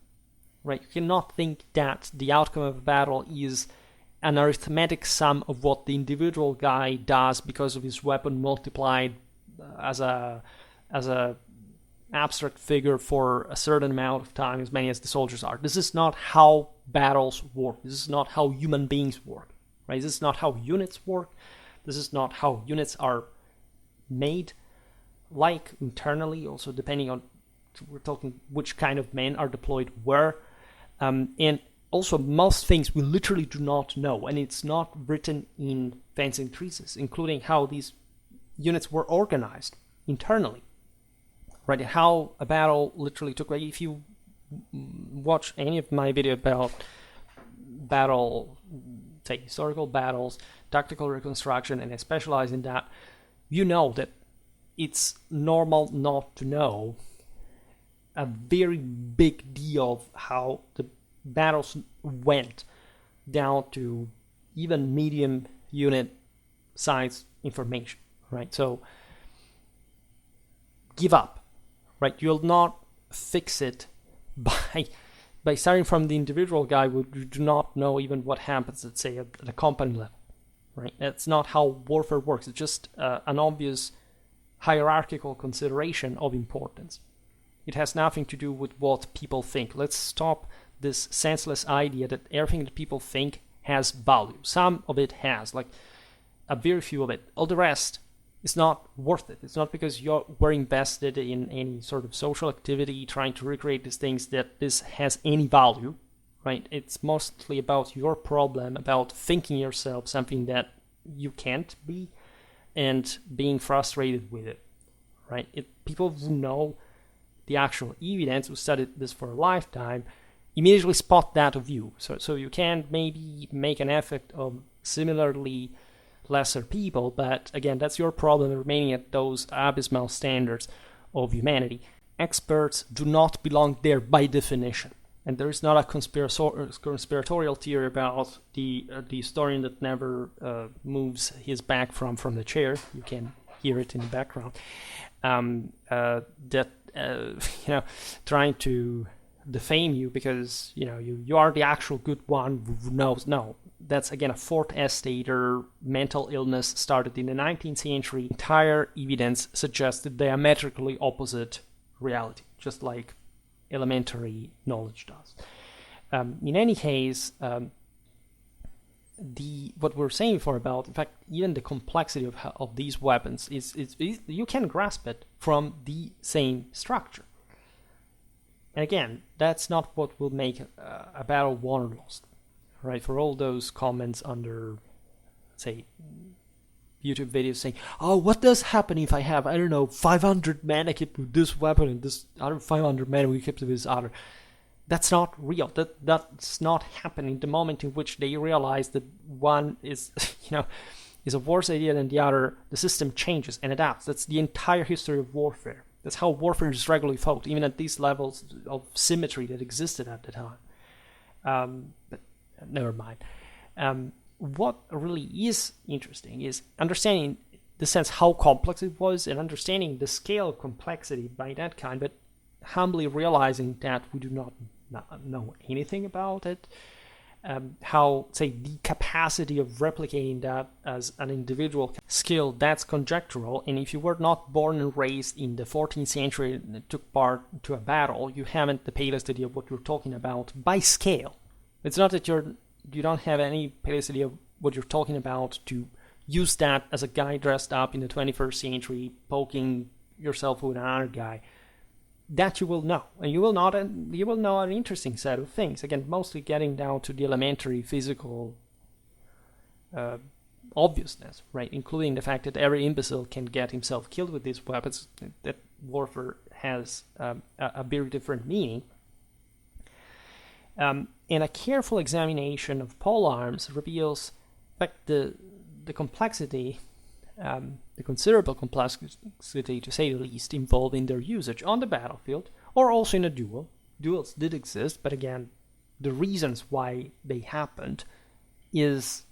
right? You cannot think that the outcome of a battle is an arithmetic sum of what the individual guy does because of his weapon multiplied as a abstract figure for a certain amount of time, as many as the soldiers are. This is not how battles work. This is not how human beings work, right? This is not how units work. This is not how units are made, like internally, also depending on, we're talking which kind of men are deployed where, and also most things we literally do not know, and it's not written in fencing treatises, including how these units were organized internally, right? How a battle literally took place. If you watch any of my video about battle, say historical battles, tactical reconstruction, and I specialize in that, you know that it's normal not to know a very big deal of how the battles went down to even medium unit size information, right? So give up, right? You'll not fix it by starting from the individual guy who you do not know even what happens, let's say, at a company level, right? That's not how warfare works. It's just an obvious hierarchical consideration of importance. It has nothing to do with what people think. Let's stop this senseless idea that everything that people think has value. Some of it has, like a very few of it. All the rest is not worth it. It's not because we're invested in any sort of social activity trying to recreate these things that this has any value, right? It's mostly about your problem, about thinking yourself something that you can't be and being frustrated with it, right? People who know the actual evidence, who studied this for a lifetime, immediately spot that of you. So you can maybe make an effort of similarly lesser people, but again, that's your problem remaining at those abysmal standards of humanity. Experts do not belong there by definition. And there is not a conspiratorial theory about the historian that never moves his back from the chair. You can hear it in the background. That trying to defame you because you are the actual good one who knows. No, that's again a fourth estate or mental illness started in the 19th century. Entire evidence suggested diametrically opposite reality, just like elementary knowledge does. In any case, what we're saying before about, in fact, even the complexity of these weapons is you can grasp it from the same structure. And again, that's not what will make a battle won or lost, right? For all those comments under, say, YouTube videos saying, "Oh, what does happen if I have 500 men equipped with this weapon and this other 500 men equipped with this other?" That's not real. That's not happening. The moment in which they realize that one is is a worse idea than the other, the system changes and adapts. That's the entire history of warfare. That's how warfare is regularly fought, even at these levels of symmetry that existed at the time. But never mind. What really is interesting is understanding the sense how complex it was and understanding the scale of complexity by that kind, but humbly realizing that we do not know anything about it. How, say, the capacity of replicating that as an individual skill, that's conjectural. And if you were not born and raised in the 14th century and took part to a battle, you haven't the palest idea of what you're talking about by scale. It's not that you don't have any palest idea of what you're talking about to use that as a guy dressed up in the 21st century, poking yourself with another guy. That you will know, and you will know an interesting set of things. Again, mostly getting down to the elementary physical obviousness, right? Including the fact that every imbecile can get himself killed with these weapons. That warfare has a very different meaning. And a careful examination of polearms reveals, in fact, the complexity. The considerable complexity, to say the least, involved in their usage on the battlefield or also in a duel. Duels did exist, but again, the reasons why they happened is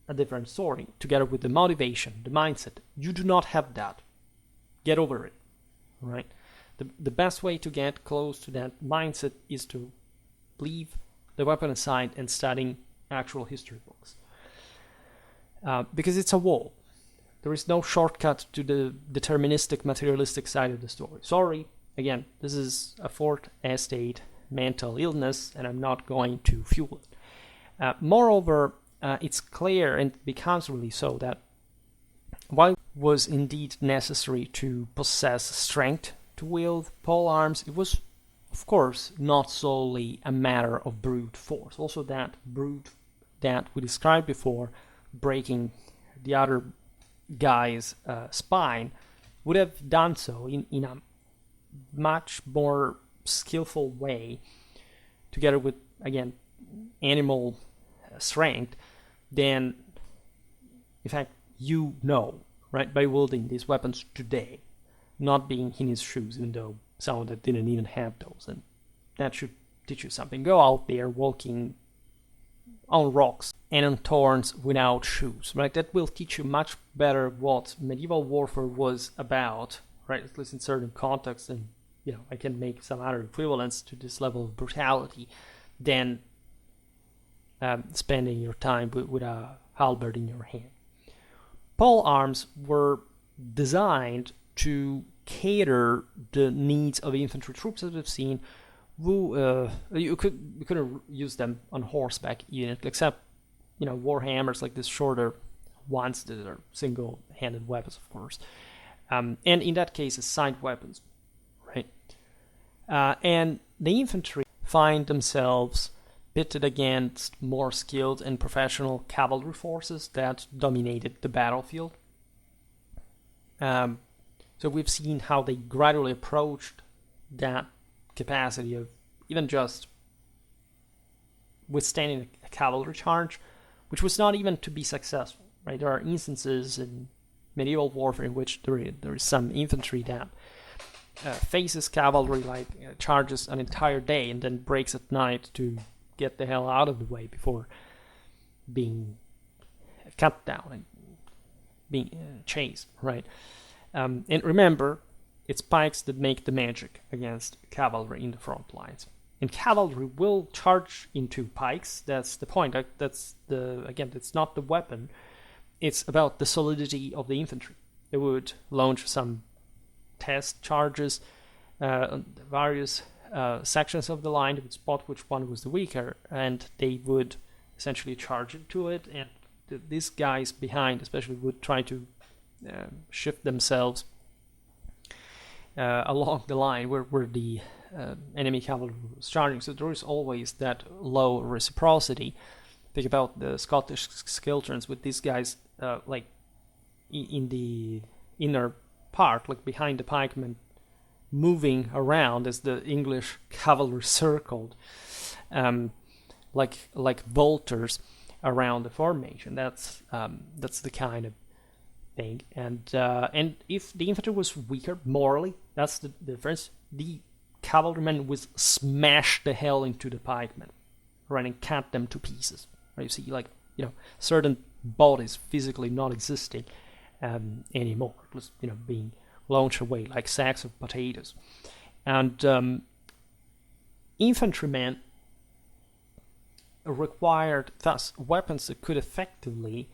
a different story, together with the motivation, the mindset. You do not have that. Get over it, right? The best way to get close to that mindset is to leave the weapon aside and studying actual history books. Because it's a wall. There is no shortcut to the deterministic, materialistic side of the story. Sorry, again, this is a fourth estate mental illness, and I'm not going to fuel it. Moreover, it's clear, and it becomes really so, that while it was indeed necessary to possess strength to wield polearms, it was, of course, not solely a matter of brute force. Also, that brute that we described before, breaking the other guy's spine, would have done so in a much more skillful way, together with, again, animal strength, than, in fact, right, by wielding these weapons today, not being in his shoes, even though some of them didn't even have those. And that should teach you something. Go out there walking on rocks and on thorns without shoes, right? That will teach you much better what medieval warfare was about, right? At least in certain contexts, and I can make some other equivalents to this level of brutality than spending your time with a halberd in your hand. Polearms were designed to cater the needs of infantry troops, as we've seen. You couldn't use them on horseback even, except warhammers, like these shorter ones that are single-handed weapons, of course, and in that case, assigned weapons, right? And the infantry find themselves pitted against more skilled and professional cavalry forces that dominated the battlefield. So we've seen how they gradually approached that capacity of even just withstanding a cavalry charge, which was not even to be successful, right? There are instances in medieval warfare in which there is some infantry that faces cavalry, charges an entire day and then breaks at night to get the hell out of the way before being cut down and being chased, right? And remember, it's pikes that make the magic against cavalry in the front lines. And cavalry will charge into pikes. That's the point. It's not the weapon. It's about the solidity of the infantry. They would launch some test charges on various sections of the line. They would spot which one was the weaker, and they would essentially charge into it. And these guys behind, especially, would try to shift themselves along the line where the enemy cavalry was charging. So there is always that low reciprocity. Think about the Scottish skilterns with these guys like in the inner part, like behind the pikemen, moving around as the English cavalry circled, like bolters around the formation. That's the kind of thing. And if the infantry was weaker morally, that's the difference. The cavalrymen would smash the hell into the pikemen, right, and cut them to pieces. Right? You see, like, certain bodies physically not existing anymore, just being launched away like sacks of potatoes. And infantrymen required thus weapons that could effectively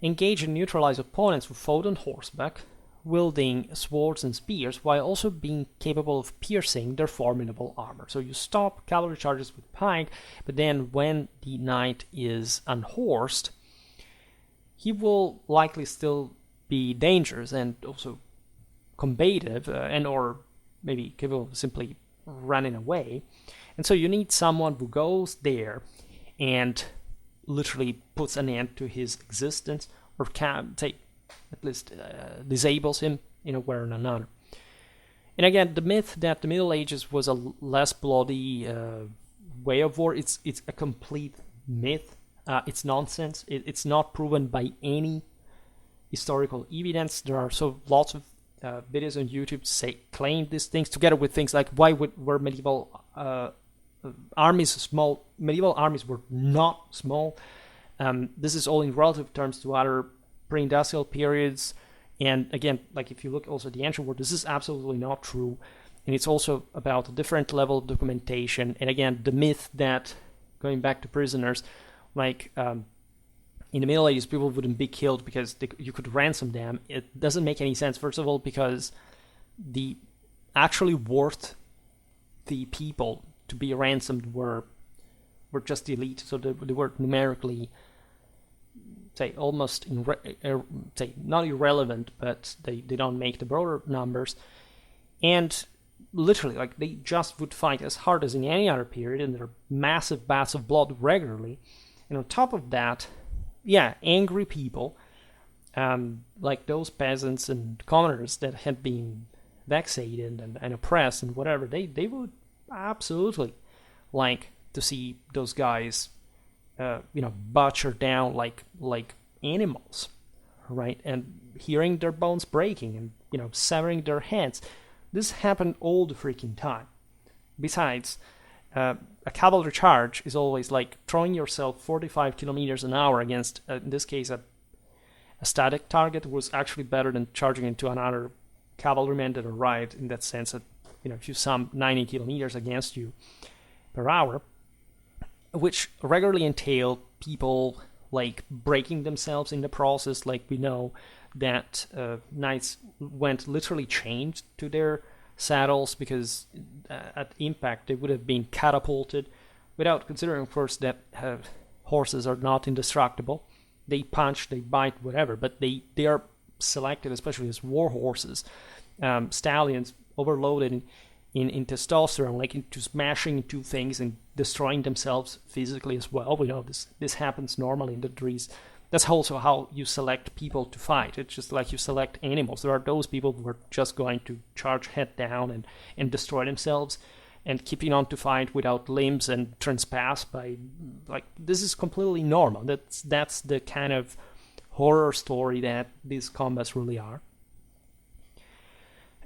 engage and neutralize opponents who fought on horseback, wielding swords and spears, while also being capable of piercing their formidable armor. So you stop cavalry charges with pike, but then when the knight is unhorsed, he will likely still be dangerous and also combative, and or maybe capable of simply running away. And so you need someone who goes there and literally puts an end to his existence, or can take at least disables him in a way or another. And again, the myth that the Middle Ages was a less bloody way of war, it's a complete myth. It's nonsense. It's not proven by any historical evidence. There are lots of videos on YouTube claim these things, together with things like why were medieval armies small? Medieval armies were not small. This is all in relative terms to other pre-industrial periods. And again, like if you look also at the ancient world, this is absolutely not true. And it's also about a different level of documentation. And again, the myth that, going back to prisoners, like in the Middle Ages, people wouldn't be killed because you could ransom them. It doesn't make any sense, first of all, because the actually worth the people to be ransomed were just the elite. So they were numerically, almost not irrelevant, but they don't make the broader numbers. And literally, like, they just would fight as hard as in any other period, and there are massive baths of blood regularly. And on top of that, angry people, like those peasants and commoners that had been vexated and oppressed and whatever, they would absolutely like to see those guys butchered down like animals, right? And hearing their bones breaking and severing their heads. This happened all the freaking time. Besides, a cavalry charge is always like throwing yourself 45 kilometers an hour against, in this case, a static target. Was actually better than charging into another cavalryman that arrived, in that sense that, if you sum 90 kilometers against you per hour, which regularly entailed people like breaking themselves in the process. Like we know that knights went literally chained to their saddles because at impact they would have been catapulted, without considering, of course, that horses are not indestructible. They punch, they bite, whatever, but they are selected, especially as war horses, stallions overloaded in testosterone, like into smashing into things and destroying themselves physically as well. We know this happens normally in the trees. That's also how you select people to fight. It's just like you select animals. There are those people who are just going to charge head down and destroy themselves and keeping on to fight without limbs and transpass by, like, this is completely normal. That's the kind of horror story that these combats really are.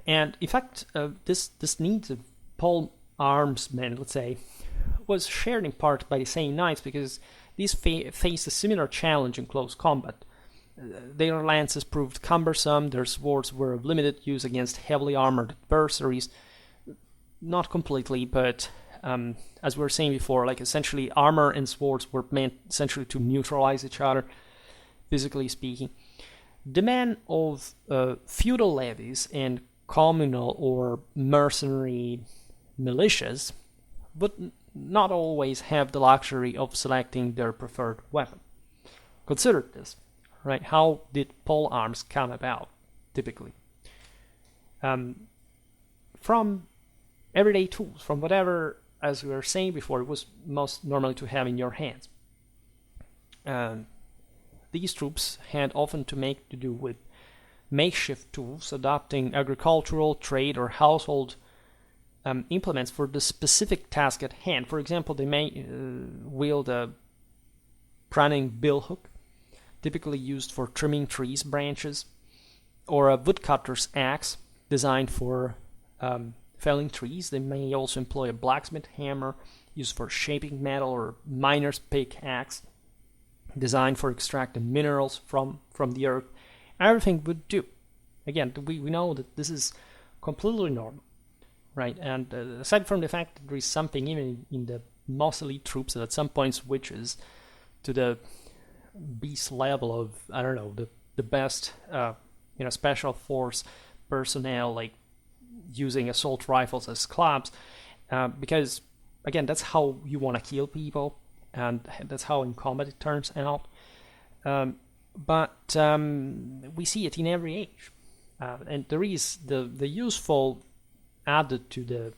And in fact, this need of pole arms men, let's say, was shared in part by the same knights, because these faced a similar challenge in close combat. their lances proved cumbersome, their swords were of limited use against heavily armored adversaries. Not completely, but as we were saying before, like essentially armor and swords were meant essentially to neutralize each other, physically speaking. The men of feudal levies and communal or mercenary militias would not always have the luxury of selecting their preferred weapon. Consider this, right? How did polearms come about, typically? From everyday tools, from whatever, as we were saying before, it was most normally to have in your hands. These troops had often to do with makeshift tools, adopting agricultural, trade, or household implements for the specific task at hand. For example, they may wield a pruning billhook, typically used for trimming trees branches, or a woodcutter's axe, designed for felling trees. They may also employ a blacksmith hammer, used for shaping metal, or miner's pickaxe, designed for extracting minerals from the earth. Everything would do. Again, we know that this is completely normal, right? And aside from the fact that there is something even in the most elite troops that at some point switches to the beast level of, I don't know, the best special force personnel, like using assault rifles as clubs, because again, that's how you want to kill people, and that's how in combat it turns out. But we see it in every age, and there is the useful added to the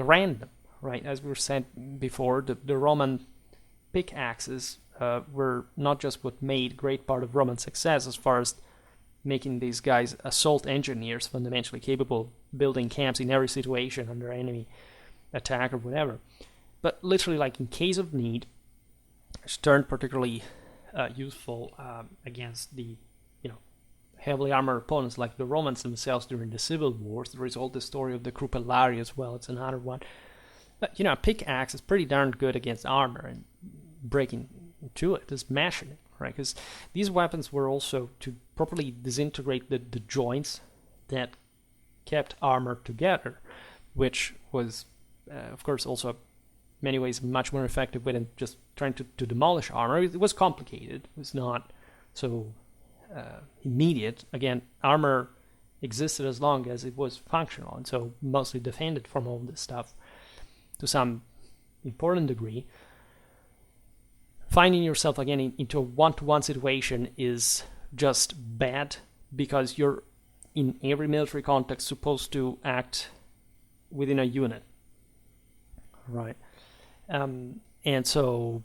random, right? As we said before, the Roman pickaxes were not just what made great part of Roman success as far as making these guys assault engineers fundamentally capable of building camps in every situation under enemy attack or whatever, but literally, like in case of need, it's turned particularly useful against the heavily armored opponents like the Romans themselves during the civil wars. There is all the story of the Crupellari as well. It's another one. But a pickaxe is pretty darn good against armor, and breaking into it, just mashing it, right? Because these weapons were also to properly disintegrate the joints that kept armor together, which was, of course, also in many ways much more effective way than just trying to demolish armor. It was complicated. It was not so immediate. Again, armor existed as long as it was functional, and so mostly defended from all this stuff to some important degree. Finding yourself again into a one-to-one situation is just bad, because you're in every military context supposed to act within a unit, right? And so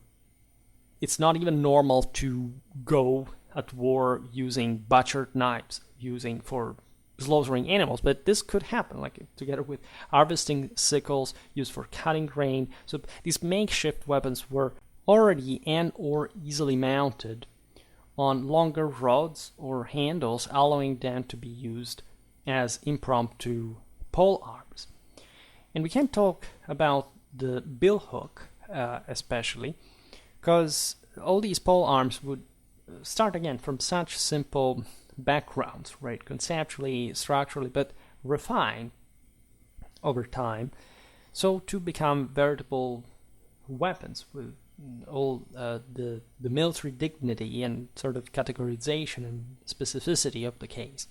it's not even normal to go at war using butchered knives, using for slaughtering animals, but this could happen, like together with harvesting sickles used for cutting grain. So these makeshift weapons were already and or easily mounted on longer rods or handles, allowing them to be used as impromptu polearms. And we can talk about the billhook especially, because all these polearms would start again from such simple backgrounds, right? Conceptually, structurally, but refined over time, so to become veritable weapons with all the military dignity and sort of categorization and specificity of the case.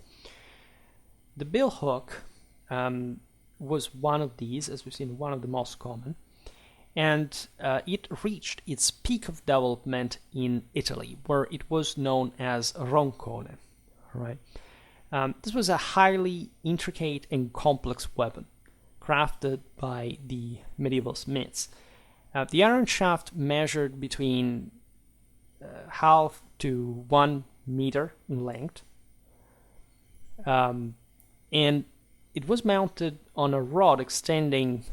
The billhook was one of these, as we've seen, one of the most common, and it reached its peak of development in Italy, where it was known as roncone, right? This was a highly intricate and complex weapon, crafted by the medieval smiths. The iron shaft measured between half to 1 meter in length, and it was mounted on a rod extending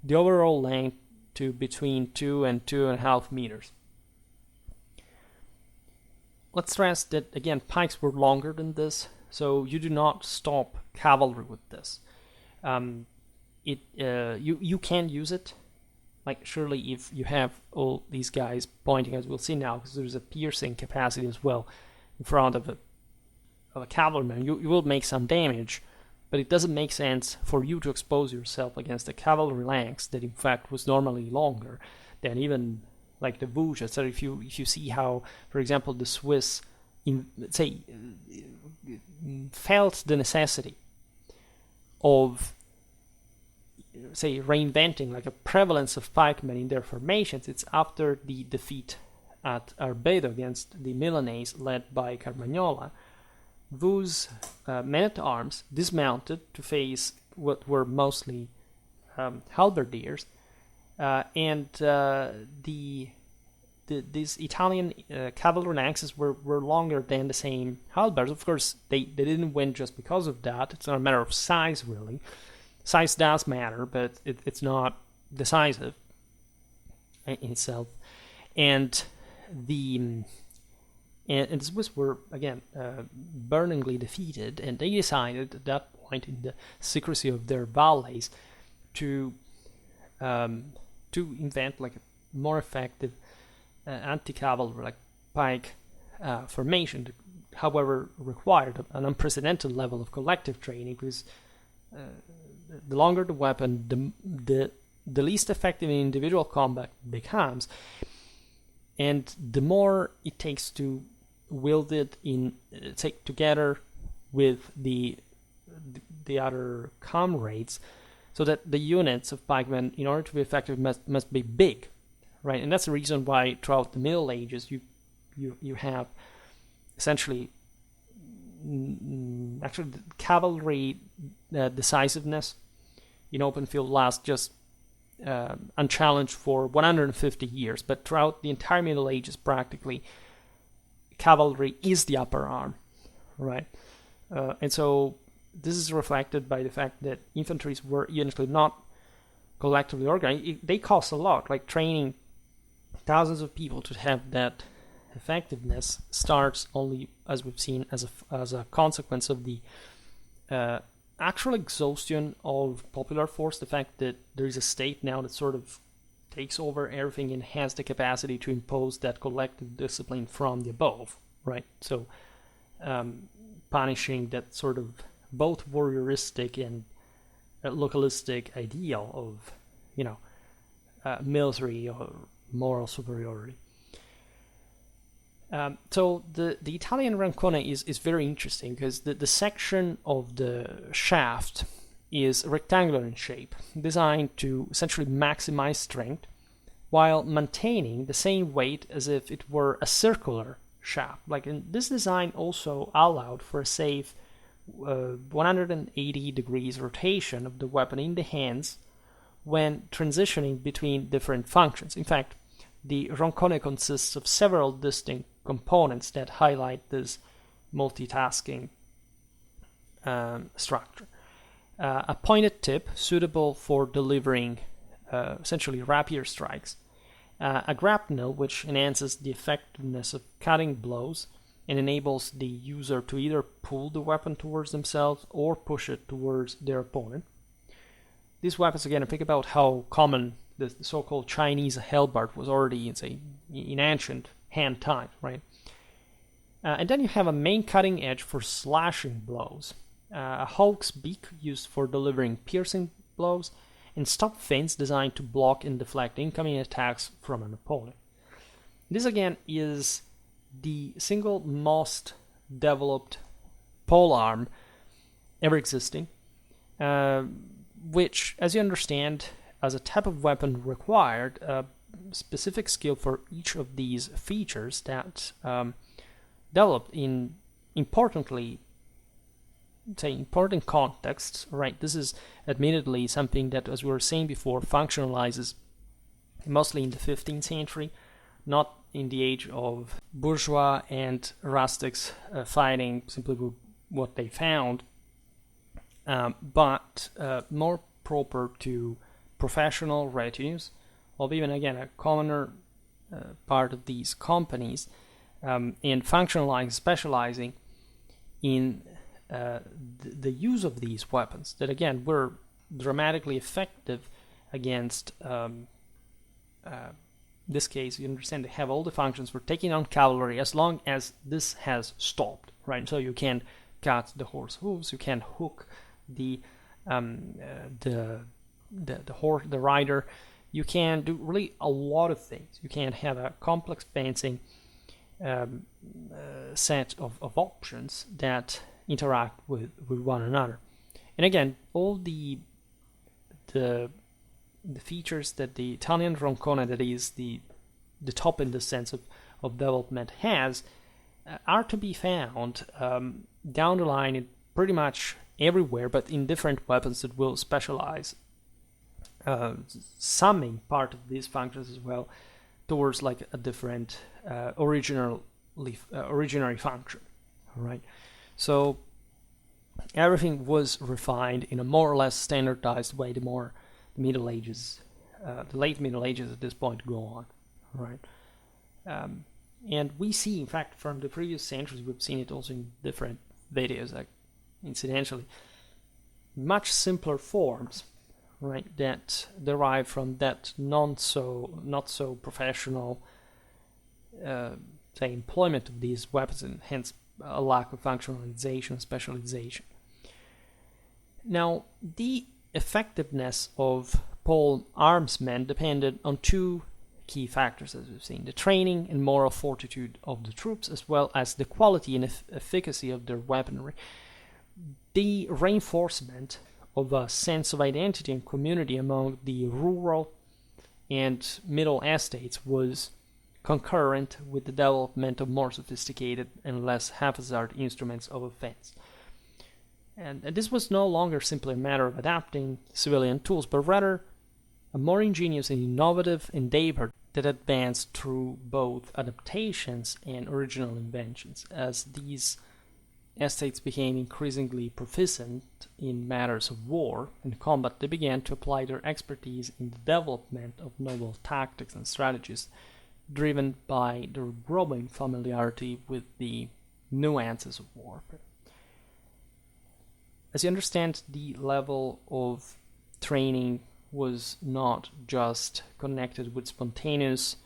the overall length to between 2 and 2.5 meters. Let's stress that, again, pikes were longer than this, so you do not stop cavalry with this. You can use it, like surely if you have all these guys pointing, as we'll see now, because there's a piercing capacity as well in front of a cavalryman, you will make some damage, but it doesn't make sense for you to expose yourself against a cavalry lance that in fact was normally longer than even like the Vosges. So if you see how, for example, the Swiss felt the necessity of, say, reinventing like a prevalence of pikemen in their formations, it's after the defeat at Arbedo against the Milanese led by Carmagnola. Those men-at-arms dismounted to face what were mostly halberdiers, and these Italian cavalry lances were longer than the same halberds. Of course, they didn't win just because of that. It's not a matter of size, really. Size does matter, but it's not decisive in itself. And the Swiss were, again, burningly defeated, and they decided at that point, in the secrecy of their valleys, to invent like a more effective anti-cavalry, like pike formation. However, required an unprecedented level of collective training, because the longer the weapon, the least effective in individual combat becomes, and the more it takes to wield it take together with the other comrades, so that the units of pikemen, in order to be effective, must be big, right? And that's the reason why throughout the Middle Ages you have essentially actually the cavalry decisiveness in open field lasts just unchallenged for 150 years, but throughout the entire Middle Ages, practically, cavalry is the upper arm, right? And so this is reflected by the fact that infantries were usually not collectively organized. They cost a lot, like training thousands of people to have that effectiveness starts only, as we've seen, as a consequence of the actual exhaustion of popular force, the fact that there is a state now that sort of takes over everything and has the capacity to impose that collective discipline from the above, right? So punishing that sort of both warrioristic and localistic ideal of, military or moral superiority. So the Italian rancone is very interesting, because the section of the shaft is rectangular in shape, designed to essentially maximize strength while maintaining the same weight as if it were a circular shaft. And this design also allowed for a safe 180 degrees rotation of the weapon in the hands when transitioning between different functions. In fact, the rancone consists of several distinct components that highlight this multitasking structure. A pointed tip suitable for delivering essentially rapier strikes, a grapnel which enhances the effectiveness of cutting blows and enables the user to either pull the weapon towards themselves or push it towards their opponent. These weapons, again, think about how common the so-called Chinese halberd was already in ancient hand times, right? And then you have a main cutting edge for slashing blows, a hawk's beak used for delivering piercing blows, and stop fins designed to block and deflect incoming attacks from an opponent. This, again, is the single most developed polearm ever existing, which, as you understand, as a type of weapon required a specific skill for each of these features that developed in important contexts, right? This is admittedly something that, as we were saying before, functionalizes mostly in the 15th century, not in the age of bourgeois and rustics fighting simply with what they found, but more proper to professional retinues of even, again, a commoner part of these companies, and specializing in the use of these weapons that, again, were dramatically effective against this case, you understand they have all the functions for taking on cavalry as long as this has stopped, right? So you can cut the horse hooves, you can hook the rider, you can do really a lot of things. You can have a complex fencing set of options that interact with one another. And again, all the features that the Italian Roncone, that is the top in the sense of development, has are to be found down the line in pretty much everywhere, but in different weapons that will specialize summing part of these functions as well towards like a different originary function. All right, so everything was refined in a more or less standardized way. The Middle Ages, the late Middle Ages at this point go on. All right, and we see, in fact, from the previous centuries, we've seen it also in different videos, like incidentally, much simpler forms, right, that derive from that not so professional say employment of these weapons, and hence a lack of functionalization, specialization. Now, the effectiveness of pole armsmen depended on two key factors, as we've seen: the training and moral fortitude of the troops, as well as the quality and efficacy of their weaponry. The reinforcement of a sense of identity and community among the rural and middle estates was concurrent with the development of more sophisticated and less haphazard instruments of offense. And this was no longer simply a matter of adapting civilian tools, but rather a more ingenious and innovative endeavor that advanced through both adaptations and original inventions. As these estates became increasingly proficient in matters of war and combat, they began to apply their expertise in the development of novel tactics and strategies, driven by their growing familiarity with the nuances of warfare. As you understand, the level of training was not just connected with spontaneous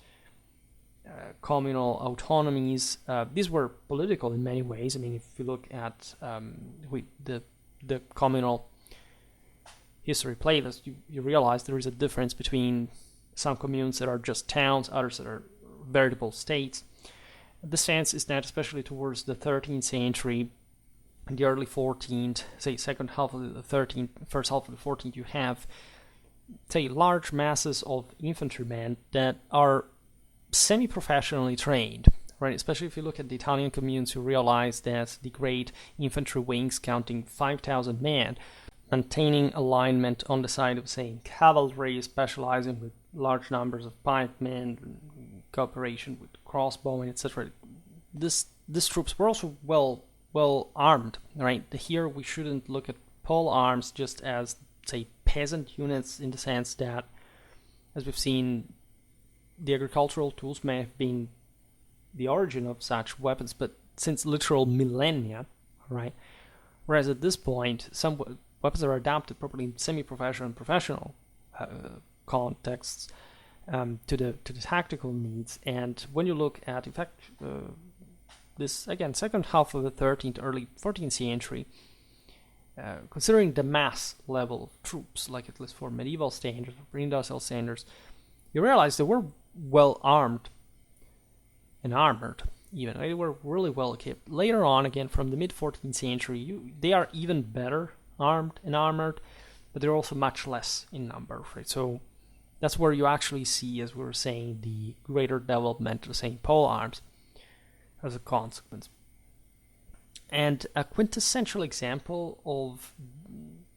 communal autonomies. These were political in many ways. I mean, if you look at the communal history playlist, you realize there is a difference between some communes that are just towns, others that are veritable states. The sense is that, especially towards the 13th century, in the early 14th, say second half of the 13th, first half of the 14th, you have, say, large masses of infantrymen that are semi-professionally trained, right? Especially if you look at the Italian communes, you realize that the great infantry wings counting 5,000 men, maintaining alignment on the side of, say, cavalry, specializing with large numbers of pikemen, cooperation with crossbowmen, etc. These troops were also well armed, right? Here we shouldn't look at pole arms just as, say, peasant units, in the sense that, as we've seen, the agricultural tools may have been the origin of such weapons, but since literal millennia, right? Whereas at this point, some weapons are adapted properly in semi-professional and professional contexts to the tactical needs. And when you look at, in fact, this, again, second half of the 13th, early 14th century, considering the mass level of troops, like at least for medieval standards, for industrial standards, you realize they were well armed and armored, even. They were really well equipped. Later on, again, from the mid-14th century, they are even better armed and armored, but they're also much less in number, right? So that's where you actually see, as we were saying, the greater development of, say, pole arms as a consequence. And a quintessential example of,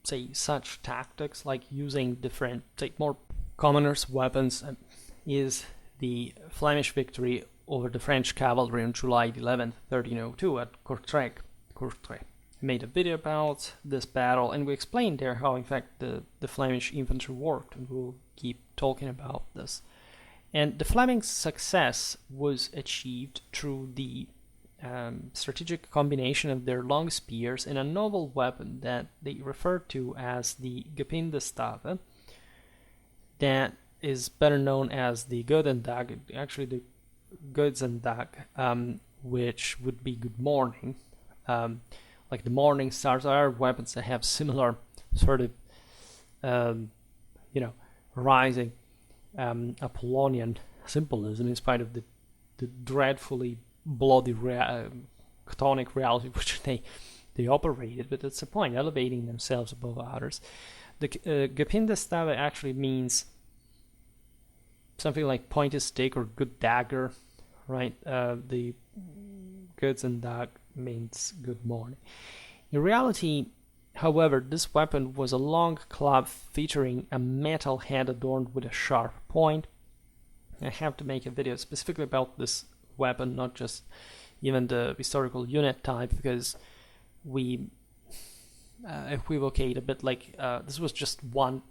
say, such tactics, like using different, say, more commoners' weapons, is the Flemish victory over the French cavalry on July 11, 1302 at Courtrai. I made a video about this battle, and we explained there how, in fact, the Flemish infantry worked, and we'll keep talking about this. And the Flemings' success was achieved through the strategic combination of their long spears and a novel weapon that they referred to as the Gepindestave, that is better known as the Guten Tag, actually the Guten Tag, which would be good morning. Like the morning stars are weapons that have similar sort of, rising Apollonian symbolism, in spite of the dreadfully bloody chthonic reality which they operated. But that's the point, elevating themselves above others. The Gepindestave actually means something like pointed stick or good dagger, right? The Guten Tag means good morning. In reality, however, this weapon was a long club featuring a metal head adorned with a sharp point. I have to make a video specifically about this weapon, not just even the historical unit type, because we equivocate a bit. Like this was just one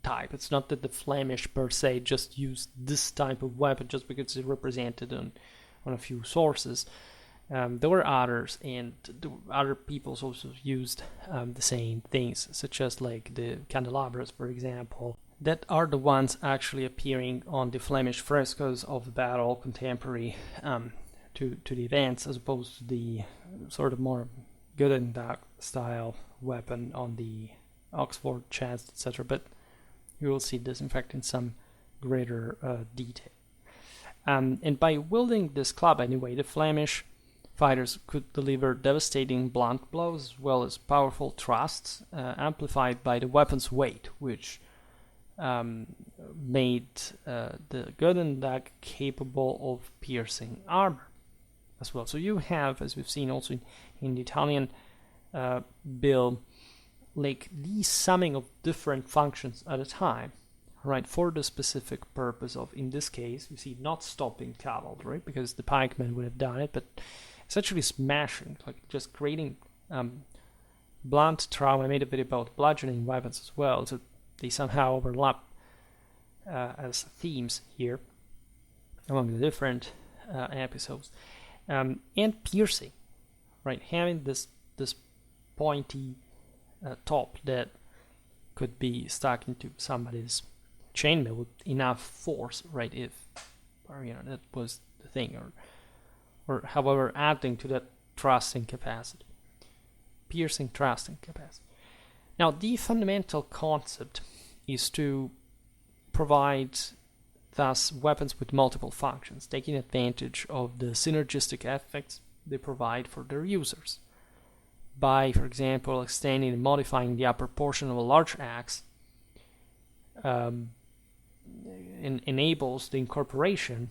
type. It's not that the Flemish per se just used this type of weapon just because it's represented on a few sources. There were others, and other peoples also used the same things, such as like the candelabras, for example, that are the ones actually appearing on the Flemish frescoes of the battle contemporary to the events, as opposed to the sort of more Guten Tag style weapon on the Oxford chest, etc. But you will see this, in fact, in some greater detail. And by wielding this club anyway, the Flemish fighters could deliver devastating blunt blows as well as powerful thrusts, amplified by the weapon's weight, which made the Guten Tag capable of piercing armor as well. So you have, as we've seen also in the Italian bill, like the summing of different functions at a time, right, for the specific purpose of, in this case, you see, not stopping cavalry, because the pikemen would have done it, but essentially smashing, like just creating blunt trauma. I made a video about bludgeoning weapons as well, so they somehow overlap as themes here among the different episodes. And piercing, right, having this pointy top that could be stuck into somebody's chainmail with enough force, right, if, or that was the thing, or however, adding to that thrusting capacity, piercing thrusting capacity. Now, the fundamental concept is to provide thus weapons with multiple functions, taking advantage of the synergistic effects they provide for their users. By, for example, extending and modifying the upper portion of a large axe, enables the incorporation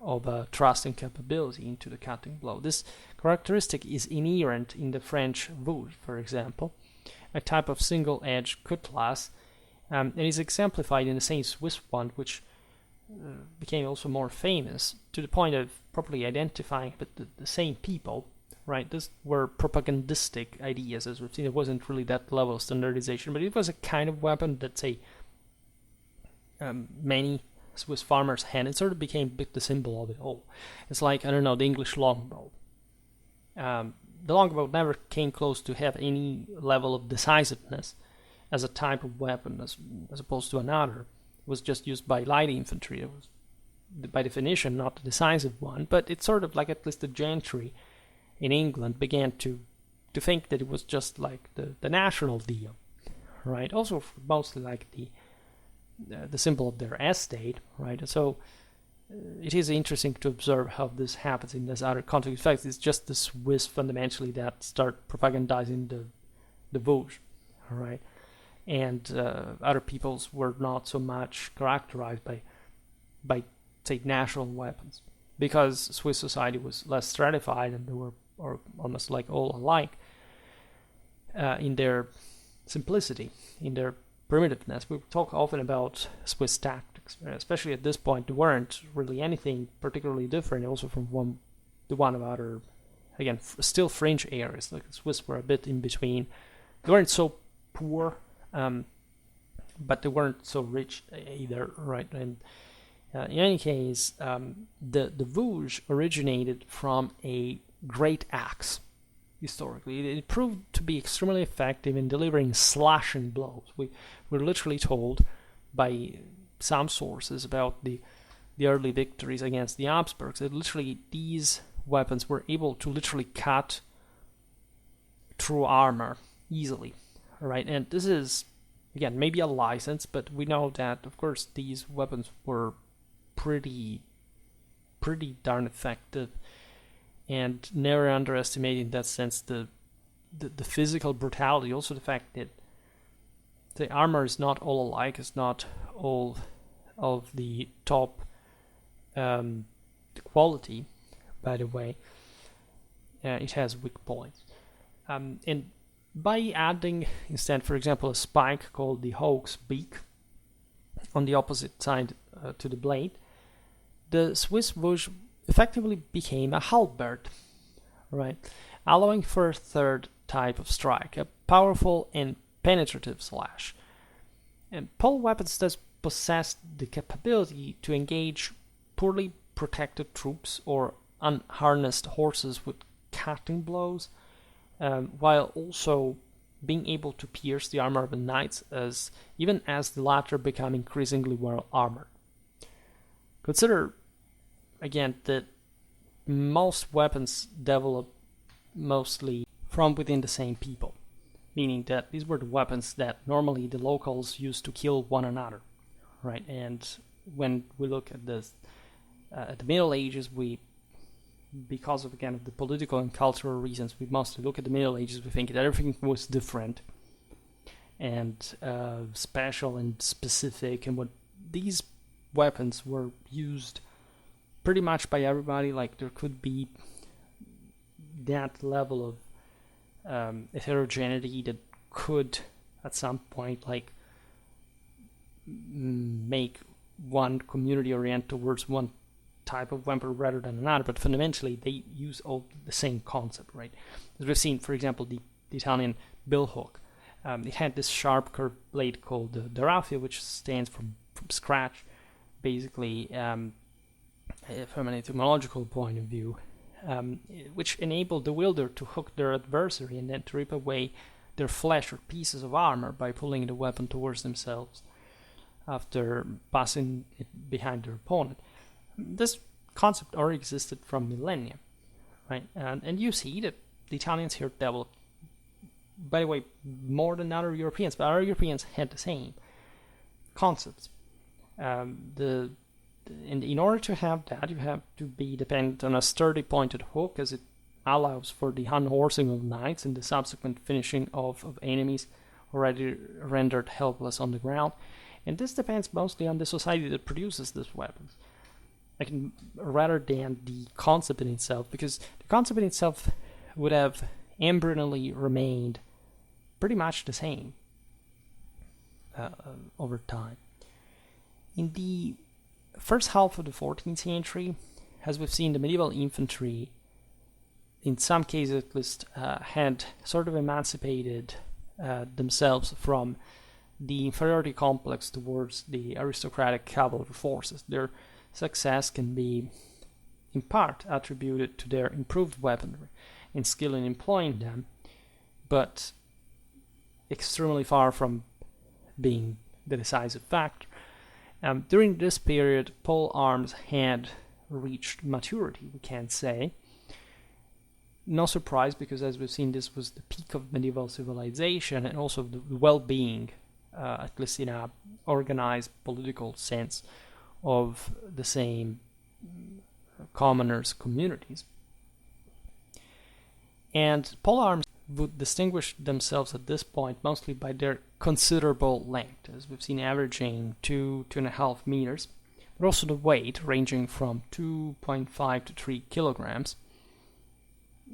of a thrusting capability into the cutting blow. This characteristic is inherent in the French voûte, for example, a type of single-edged cutlass, and is exemplified in the same Swiss one, which became also more famous to the point of properly identifying the same people, right? These were propagandistic ideas, as we've seen. It wasn't really that level of standardization, but it was a kind of weapon that, say, many Swiss farmers had. It sort of became a bit the symbol of it all. It's like, I don't know, the English longbow. The longbow never came close to have any level of decisiveness as a type of weapon, as opposed to another. It was just used by light infantry. It was, by definition, not a decisive one, but it's sort of like, at least the gentry in England began to think that it was just like the national deal, right? Also mostly like the symbol of their estate, right? So it is interesting to observe how this happens in this other context. In fact, it's just the Swiss fundamentally that start propagandizing the Vosges, right? And other peoples were not so much characterized by say national weapons, because Swiss society was less stratified and they were almost like all alike in their simplicity, in their primitiveness. We talk often about Swiss tactics, especially at this point. There weren't really anything particularly different, also from one of other, again, still fringe areas. Like the Swiss were a bit in between. They weren't so poor, but they weren't so rich either, right? And in any case, the Vosges originated from a great axe. Historically, it proved to be extremely effective in delivering slashing blows. We're literally told by some sources about the early victories against the Habsburgs, that literally these weapons were able to literally cut through armor easily, right? And this is, again, maybe a license, but we know that, of course, these weapons were pretty darn effective, and never underestimate in that sense the physical brutality. Also the fact that the armor is not all alike, it's not all of the top quality, by the way. It has weak points. And by adding instead, for example, a spike called the hawk's beak on the opposite side to the blade, the Swiss bush effectively became a halberd, right? Allowing for a third type of strike, a powerful and penetrative slash. And pole weapons thus possessed the capability to engage poorly protected troops or unharnessed horses with cutting blows, while also being able to pierce the armor of the knights, even as the latter become increasingly well armored. Consider, again, that most weapons develop mostly from within the same people, meaning that these were the weapons that normally the locals used to kill one another, right? And when we look at the Middle Ages, because of, again, the political and cultural reasons, we mostly look at the Middle Ages, we think that everything was different and special and specific, and what these weapons were used pretty much by everybody. Like, there could be that level of heterogeneity that could at some point like make one community orient towards one type of weapon rather than another, but fundamentally they use all the same concept, right? As we've seen, for example, the Italian billhook. It had this sharp curved blade called the raffia, which stands from scratch, basically, from an etymological point of view, which enabled the wielder to hook their adversary and then to rip away their flesh or pieces of armor by pulling the weapon towards themselves after passing it behind their opponent. This concept already existed from millennia, right? And you see that the Italians here developed, by the way, more than other Europeans, but other Europeans had the same concepts. In order to have that, you have to be dependent on a sturdy pointed hook, as it allows for the unhorsing of knights and the subsequent finishing off of enemies already rendered helpless on the ground. And this depends mostly on the society that produces these weapons, rather than the concept in itself, because the concept in itself would have embryonally remained pretty much the same over time. In the first half of the 14th century, as we've seen, the medieval infantry, in some cases at least, had sort of emancipated themselves from the inferiority complex towards the aristocratic cavalry forces. Their success can be in part attributed to their improved weaponry and skill in employing them, but extremely far from being the decisive factor. During this period, pole arms had reached maturity, we can say. No surprise, because as we've seen, this was the peak of medieval civilization and also the well-being, at least in a organized political sense, of the same commoners' communities. And polearms would distinguish themselves at this point mostly by their considerable length, as we've seen, averaging 2.5 meters, but also the weight ranging from 2.5 to 3 kilograms.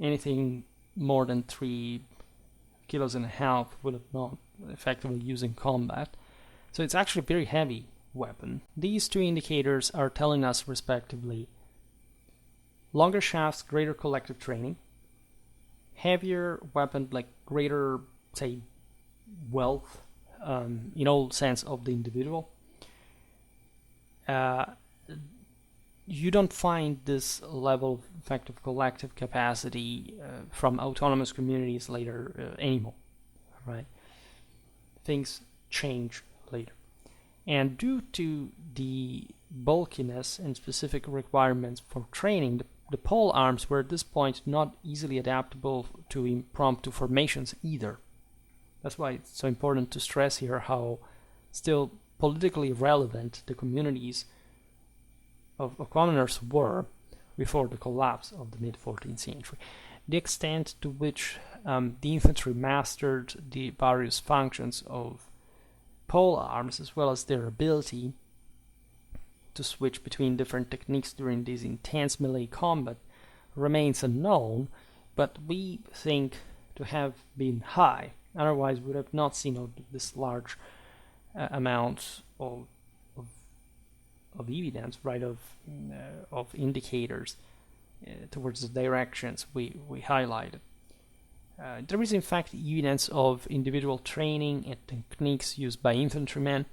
Anything more than 3.5 kilos would have not effectively used in combat. So it's actually a very heavy weapon. These two indicators are telling us respectively longer shafts, greater collective training, heavier weapon, like greater, say, wealth in all sense of the individual. You don't find this level of effective collective capacity from autonomous communities later anymore, right? Things change later. And due to the bulkiness and specific requirements for training, the pole arms were at this point not easily adaptable to impromptu formations either. That's why it's so important to stress here how still politically relevant the communities of commoners were before the collapse of the mid-14th century. The extent to which the infantry mastered the various functions of pole arms, as well as their ability to switch between different techniques during this intense melee combat, remains unknown, but we think to have been high. Otherwise, we would have not seen this large amount of evidence, right, of indicators towards the directions we highlighted. There is in fact evidence of individual training and techniques used by infantrymen.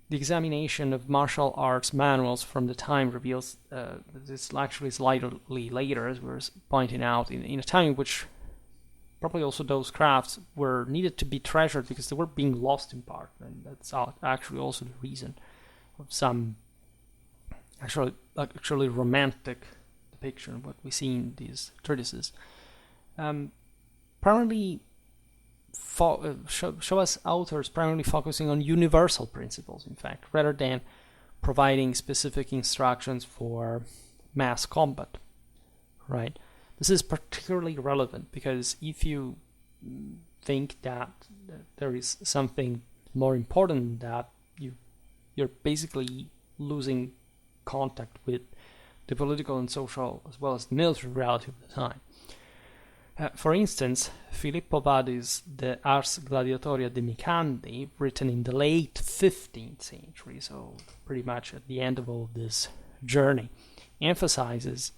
The examination of martial arts manuals from the time reveals this actually slightly later, as we were pointing out, in a time in which probably also those crafts were needed to be treasured because they were being lost in part, and that's actually also the reason of some actually romantic depiction of what we see in these treatises. Primarily show us authors primarily focusing on universal principles, in fact, rather than providing specific instructions for mass combat, right? This is particularly relevant because if you think that there is something more important than that, you're basically losing contact with the political and social as well as the military reality of the time. For instance, Filippo Vadi's De Ars Gladiatoria de Micandi, written in the late 15th century, so pretty much at the end of all this journey, emphasizes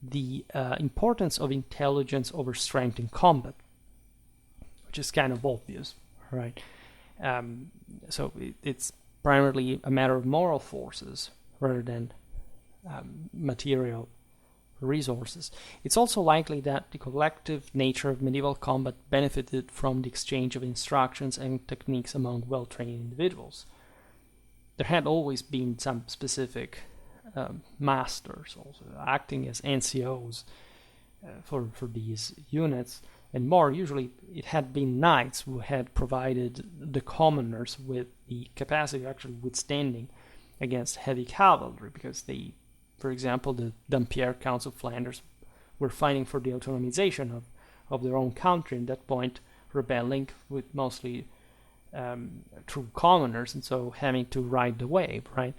the importance of intelligence over strength in combat, which is kind of obvious, right? So it's primarily a matter of moral forces rather than material resources. It's also likely that the collective nature of medieval combat benefited from the exchange of instructions and techniques among well-trained individuals. There had always been some specific masters also acting as NCOs for these units, and more usually it had been knights who had provided the commoners with the capacity of actually withstanding against heavy cavalry, because they, for example, the Dampierre Counts of Flanders were fighting for the autonomization of their own country, and at that point rebelling with mostly true commoners, and so having to ride the wave, right?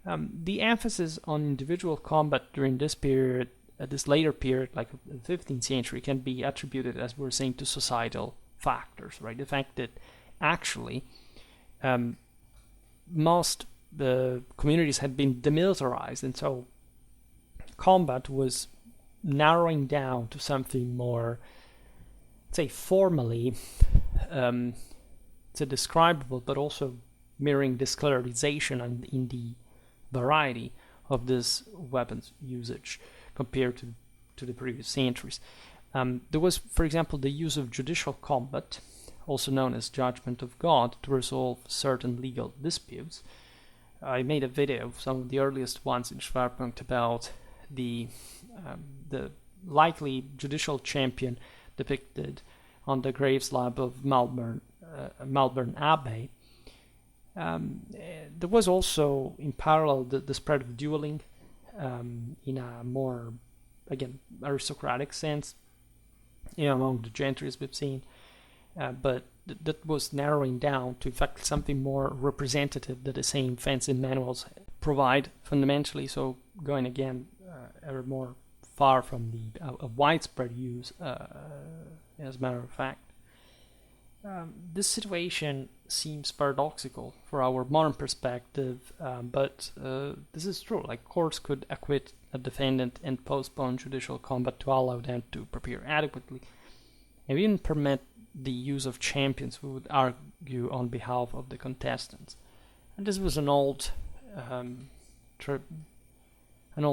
The emphasis on individual combat during this period, this later period, like the 15th century, can be attributed, as we were saying, to societal factors, right? The fact that actually most the communities had been demilitarized, and so combat was narrowing down to something more, say, formally describable, but also mirroring this colorization in the variety of this weapons usage compared to the previous centuries. There was, for example, the use of judicial combat, also known as judgment of God, to resolve certain legal disputes. I made a video, some of the earliest ones in Schwerpunkt, about the likely judicial champion depicted on the grave slab of Malvern Abbey. There was also, in parallel, the spread of dueling in a more, again, aristocratic sense, among the gentry, as we've seen, but that was narrowing down to, in fact, something more representative that the same fancy manuals provide fundamentally, so going again ever more far from the widespread use, as a matter of fact. This situation seems paradoxical for our modern perspective, but this is true. Like, courts could acquit a defendant and postpone judicial combat to allow them to prepare adequately, and even permit the use of champions who would argue on behalf of the contestants. And this was an old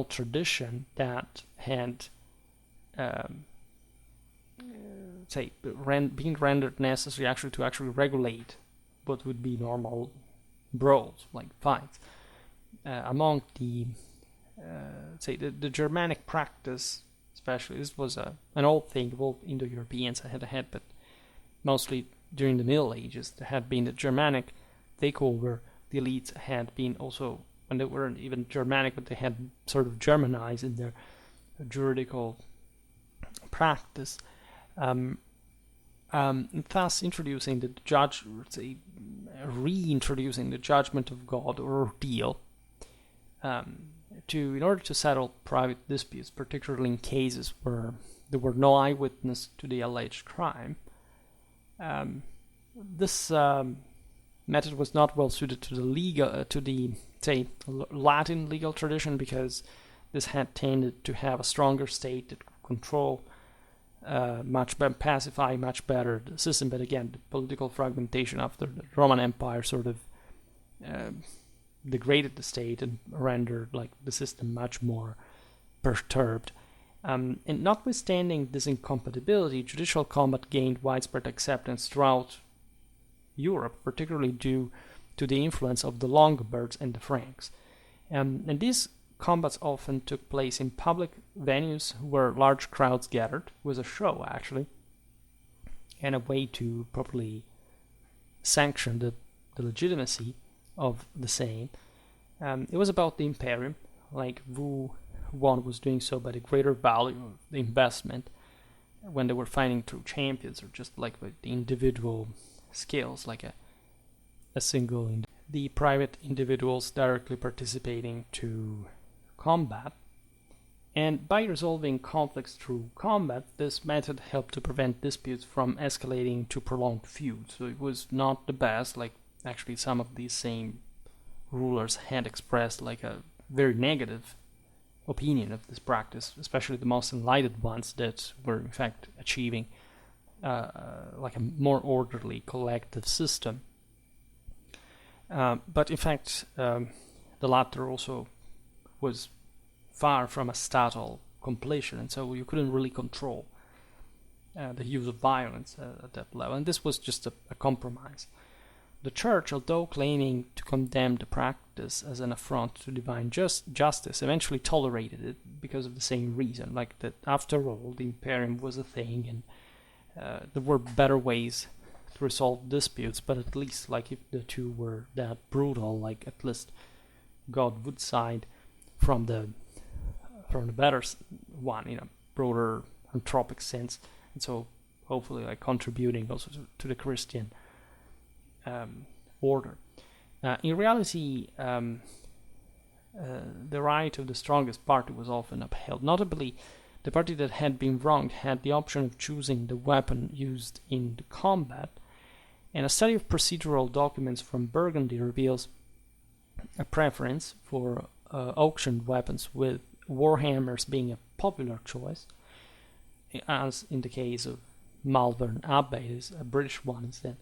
tradition that had being rendered necessary to actually regulate what would be normal brawls, like fights. Among the, say, the Germanic practice, especially, this was an old thing. Well, Indo-Europeans had, but mostly during the Middle Ages, there had been the Germanic takeover. The elites had been also, when they weren't even Germanic, but they had sort of Germanized in their juridical practice, thus introducing the reintroducing the judgment of God or ordeal, in order to settle private disputes, particularly in cases where there were no eyewitness to the alleged crime. This method was not well suited to the Latin legal tradition, because this had tended to have a stronger state that could control pacify much better the system. But again, the political fragmentation after the Roman Empire sort of degraded the state and rendered the system much more perturbed. And notwithstanding this incompatibility, judicial combat gained widespread acceptance throughout Europe, particularly due to the influence of the Longobards and the Franks. And these combats often took place in public venues where large crowds gathered. It was a show, actually, and a way to properly sanction the legitimacy of the same. It was about the Imperium, like Wu One was doing so by the greater value of the investment when they were fighting through champions, or just like with the individual skills, like a single the private individuals directly participating to combat. And by resolving conflicts through combat, this method helped to prevent disputes from escalating to prolonged feuds. So it was not the best, like actually some of these same rulers had expressed like a very negative opinion of this practice, especially the most enlightened ones that were in fact achieving like a more orderly collective system. But in fact, the latter also was far from a statal completion, and so you couldn't really control the use of violence at that level, and this was just a compromise. The Church, although claiming to condemn the practice as an affront to divine justice, eventually tolerated it because of the same reason, like that after all, the Imperium was a thing, and there were better ways to resolve disputes, but at least, like, if the two were that brutal, like, at least God would side from the better one, in a broader anthropic sense, and so hopefully like contributing also to the Christian order. In reality, the right of the strongest party was often upheld. Notably, the party that had been wronged had the option of choosing the weapon used in the combat, and a study of procedural documents from Burgundy reveals a preference for auctioned weapons, with warhammers being a popular choice, as in the case of Malvern Abbey, a British one instead.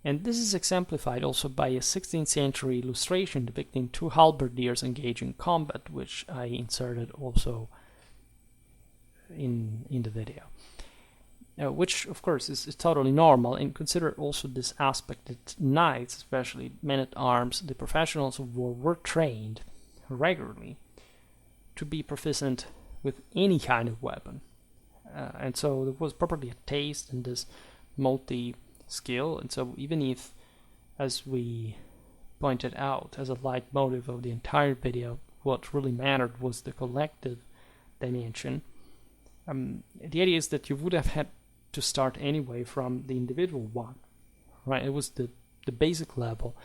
And this is exemplified also by a 16th century illustration depicting two halberdiers engaged in combat, which I inserted also in the video. Which, of course, is totally normal, and consider also this aspect that knights, especially men-at-arms, the professionals of war, were trained regularly to be proficient with any kind of weapon. And so there was properly a taste in this multi-skill, and so even if, as we pointed out as a leitmotif of the entire video, what really mattered was the collective dimension, the idea is that you would have had to start anyway from the individual one, right? It was the basic level,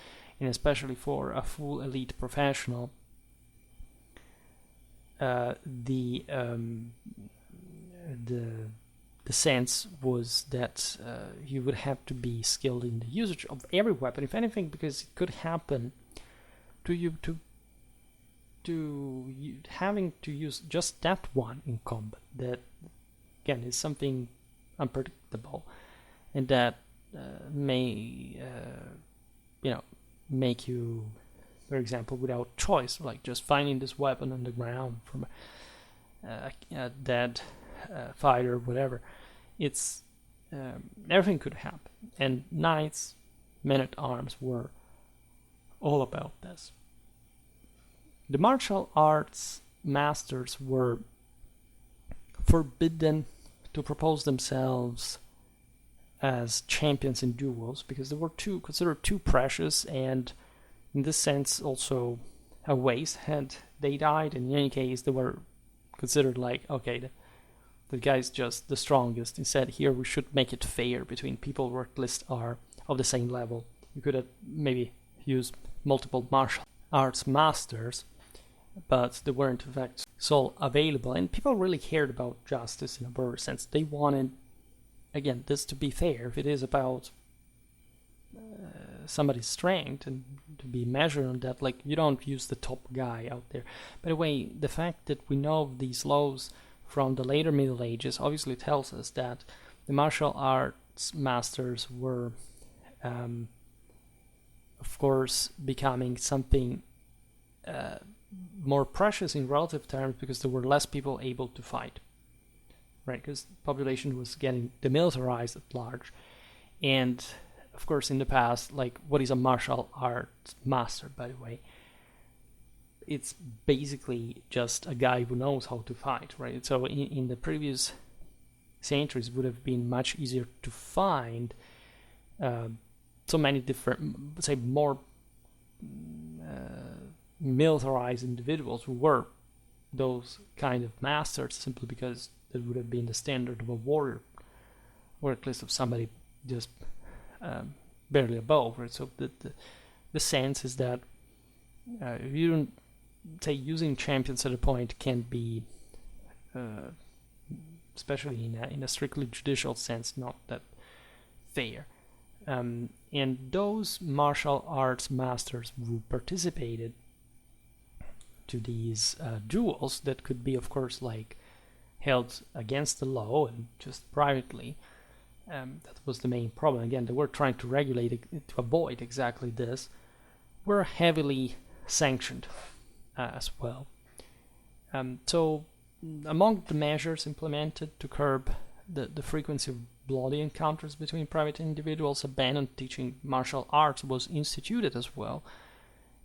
and especially for a full elite professional, the sense was that you would have to be skilled in the usage of every weapon, if anything, because it could happen to you having to use just that one in combat. That again is something unpredictable, and that may make you, for example, without choice, like just finding this weapon on the ground from a dead fighter, whatever. It's everything could happen, and knights, men-at-arms were all about this. The martial arts masters were forbidden to propose themselves as champions in duels because they were considered too precious, and in this sense also a waste had they died. In any case, they were considered like, okay, the guy's just the strongest. Instead, here we should make it fair between people who at least are of the same level. You could have maybe used multiple martial arts masters, but they weren't in fact so available, and people really cared about justice in a broader sense. They wanted, again, this to be fair. If it is about somebody's strength and to be measured on that, like, you don't use the top guy out there. By the way, the fact that we know of these laws from the later Middle Ages obviously tells us that the martial arts masters were of course becoming something more precious in relative terms because there were less people able to fight, right? Because the population was getting demilitarized at large. And of course, in the past, like, what is a martial arts master, by the way? It's basically just a guy who knows how to fight, right? So in the previous centuries, it would have been much easier to find so many different, say, more militarized individuals who were those kind of masters, simply because that would have been the standard of a warrior, or at least of somebody just barely above, right? So the sense is that you don't say using champions at a point can be, especially in a strictly judicial sense, not that fair. And those martial arts masters who participated to these duels that could be, of course, like held against the law and just privately. That was the main problem. Again, they were trying to regulate it to avoid exactly this. Were heavily sanctioned as well. So, among the measures implemented to curb the frequency of bloody encounters between private individuals, a ban on teaching martial arts was instituted as well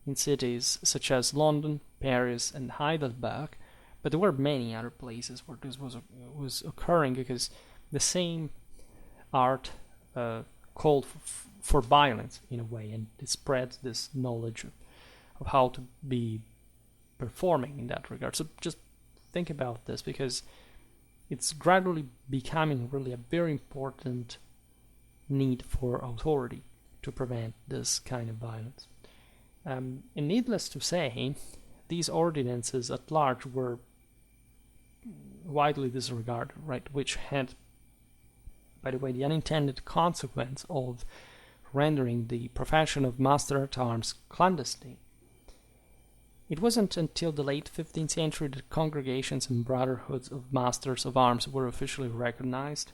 in cities such as London, Paris, and Heidelberg. But there were many other places where this was occurring, because the same art called for violence in a way, and it spread this knowledge of how to be performing in that regard. So just think about this, because it's gradually becoming really a very important need for authority to prevent this kind of violence. And needless to say, these ordinances at large were widely disregarded, right? Which had, by the way, the unintended consequence of rendering the profession of master-at-arms clandestine. It wasn't until the late 15th century that congregations and brotherhoods of masters of arms were officially recognized,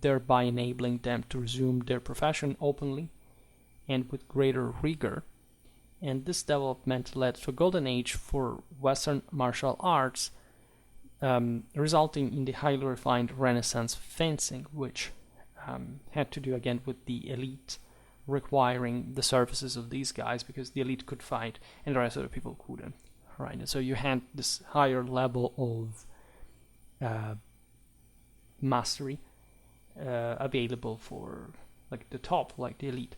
thereby enabling them to resume their profession openly and with greater rigor. And this development led to a golden age for Western martial arts, resulting in the highly refined Renaissance fencing, which had to do again with the elite requiring the services of these guys, because the elite could fight and the rest of the people couldn't, right? And so you had this higher level of mastery available for like the top, like the elite.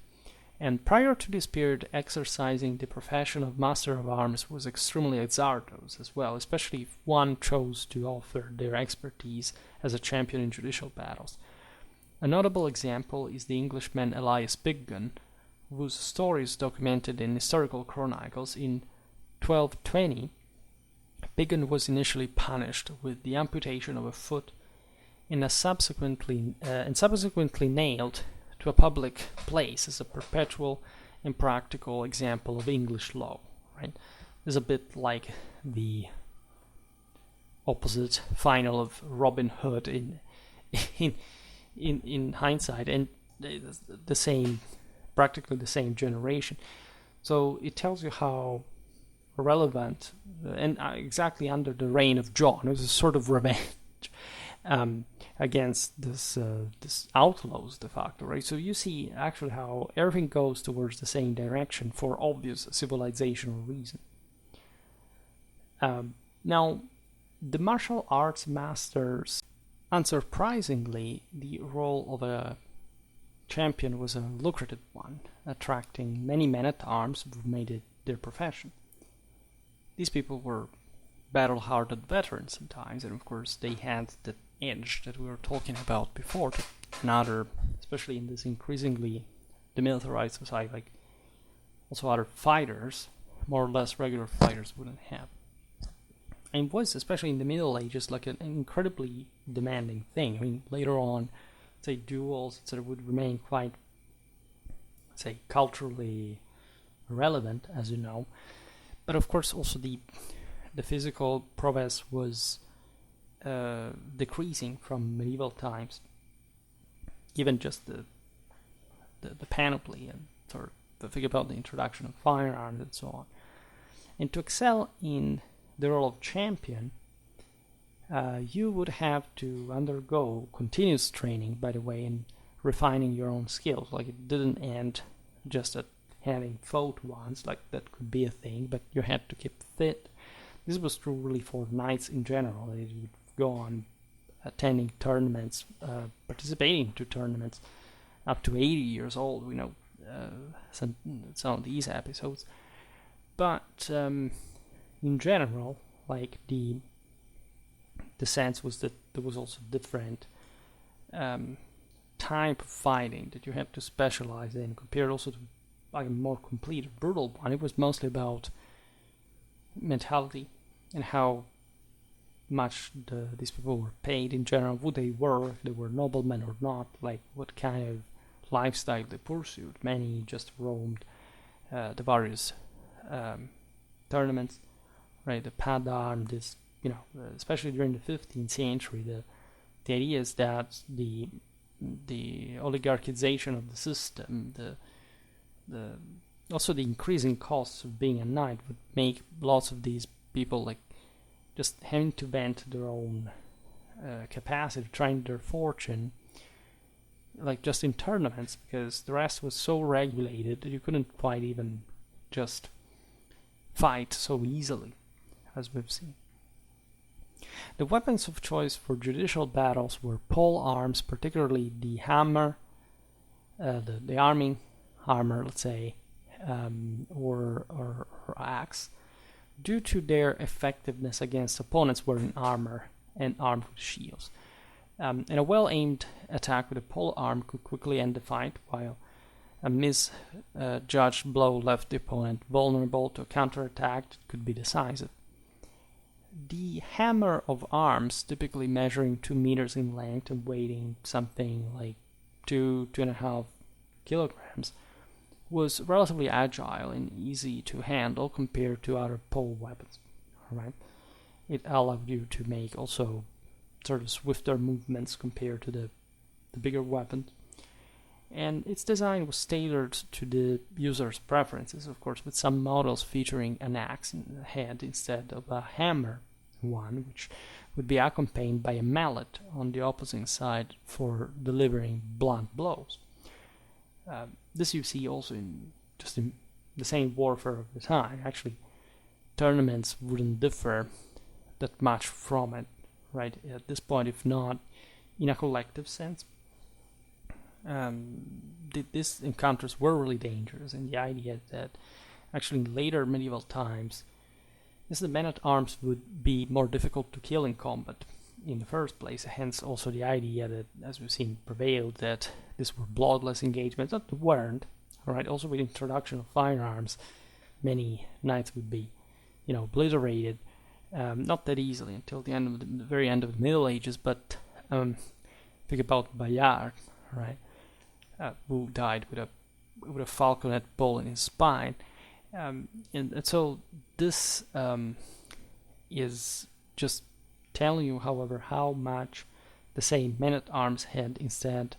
And prior to this period, exercising the profession of master of arms was extremely hazardous as well, especially if one chose to offer their expertise as a champion in judicial battles. A notable example is the Englishman Elias Biggun, whose story is documented in historical chronicles. In 1220, Biggun was initially punished with the amputation of a foot and subsequently nailed to a public place as a perpetual and practical example of English law. Right? It's a bit like the opposite final of Robin Hood in hindsight, and the same, practically the same generation. So it tells you how relevant, and exactly under the reign of John, it was a sort of revenge. against this outlaws de facto, right? So you see actually how everything goes towards the same direction for obvious civilizational reason. Now, the martial arts masters, unsurprisingly, the role of a champion was a lucrative one, attracting many men-at-arms who made it their profession. These people were battle-hardened veterans sometimes, and of course they had the edge that we were talking about before to another, especially in this increasingly demilitarized society, like also other fighters, more or less regular fighters, wouldn't have. And it was, especially in the Middle Ages, like an incredibly demanding thing. I mean, later on, say, duels, etc., would remain quite, say, culturally relevant, as you know. But of course, also the physical prowess was decreasing from medieval times, given just the panoply and sort of the thing about the introduction of firearms and so on. And to excel in the role of champion, you would have to undergo continuous training, by the way, in refining your own skills. Like, it didn't end just at having fought once, like that could be a thing, but you had to keep fit. This was true really for knights in general. They would go on attending tournaments, participating to tournaments up to 80 years old. We know some of these episodes. But in general, like the sense was that there was also different type of fighting that you have to specialize in, compared also to like a more complete, brutal one. It was mostly about mentality and how much these people were paid in general, who they were, if they were noblemen or not, like what kind of lifestyle they pursued. Many just roamed the various tournaments, right? The polearms, this, especially during the 15th century, the idea is that the oligarchization of the system, also the increasing costs of being a knight would make lots of these people like just having to vent their own capacity, trying their fortune, like just in tournaments, because the rest was so regulated that you couldn't quite even just fight so easily, as we've seen. The weapons of choice for judicial battles were pole arms, particularly the hammer, the arming hammer, let's say, or axe, due to their effectiveness against opponents wearing armor and armed with shields. And a well-aimed attack with a pole arm could quickly end the fight, while a misjudged blow left the opponent vulnerable to a counterattack that could be decisive. The hammer of arms, typically measuring 2 meters in length and weighing something like 2.5 kilograms, was relatively agile and easy to handle compared to other pole weapons. Right? It allowed you to make also sort of swifter movements compared to the bigger weapons. And its design was tailored to the user's preferences, of course, with some models featuring an axe in the head instead of a hammer one, which would be accompanied by a mallet on the opposing side for delivering blunt blows. This you see also in the same warfare of the time. Actually, tournaments wouldn't differ that much from it, right? At this point, if not in a collective sense. These encounters were really dangerous, and the idea that actually in later medieval times, the men-at-arms would be more difficult to kill in combat in the first place. Hence, also the idea that, as we've seen, prevailed that these were bloodless engagements. Not they weren't, all right. Also, with the introduction of firearms, many knights would be, obliterated, not that easily until the very end of the Middle Ages. But think about Bayard, right? Who died with a falconet ball in his spine, and so this is just telling you, however, how much the same men-at-arms had instead,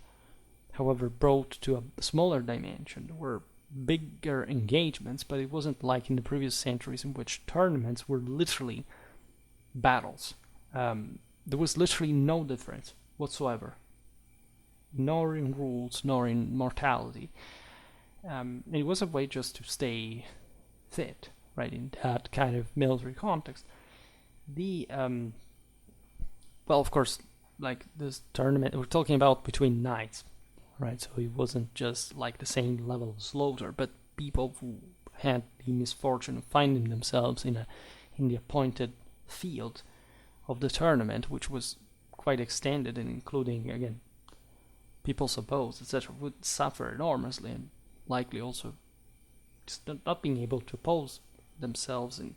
however, brought to a smaller dimension. There were bigger engagements, but it wasn't like in the previous centuries in which tournaments were literally battles. There was literally no difference whatsoever, nor in rules, nor in mortality. It was a way just to stay fit, right, in that kind of military context. Well, of course, like this tournament, we're talking about between knights, right? So it wasn't just like the same level of slaughter, but people who had the misfortune of finding themselves in the appointed field of the tournament, which was quite extended and including, again, people's opposed, etc., would suffer enormously and likely also just not being able to oppose themselves and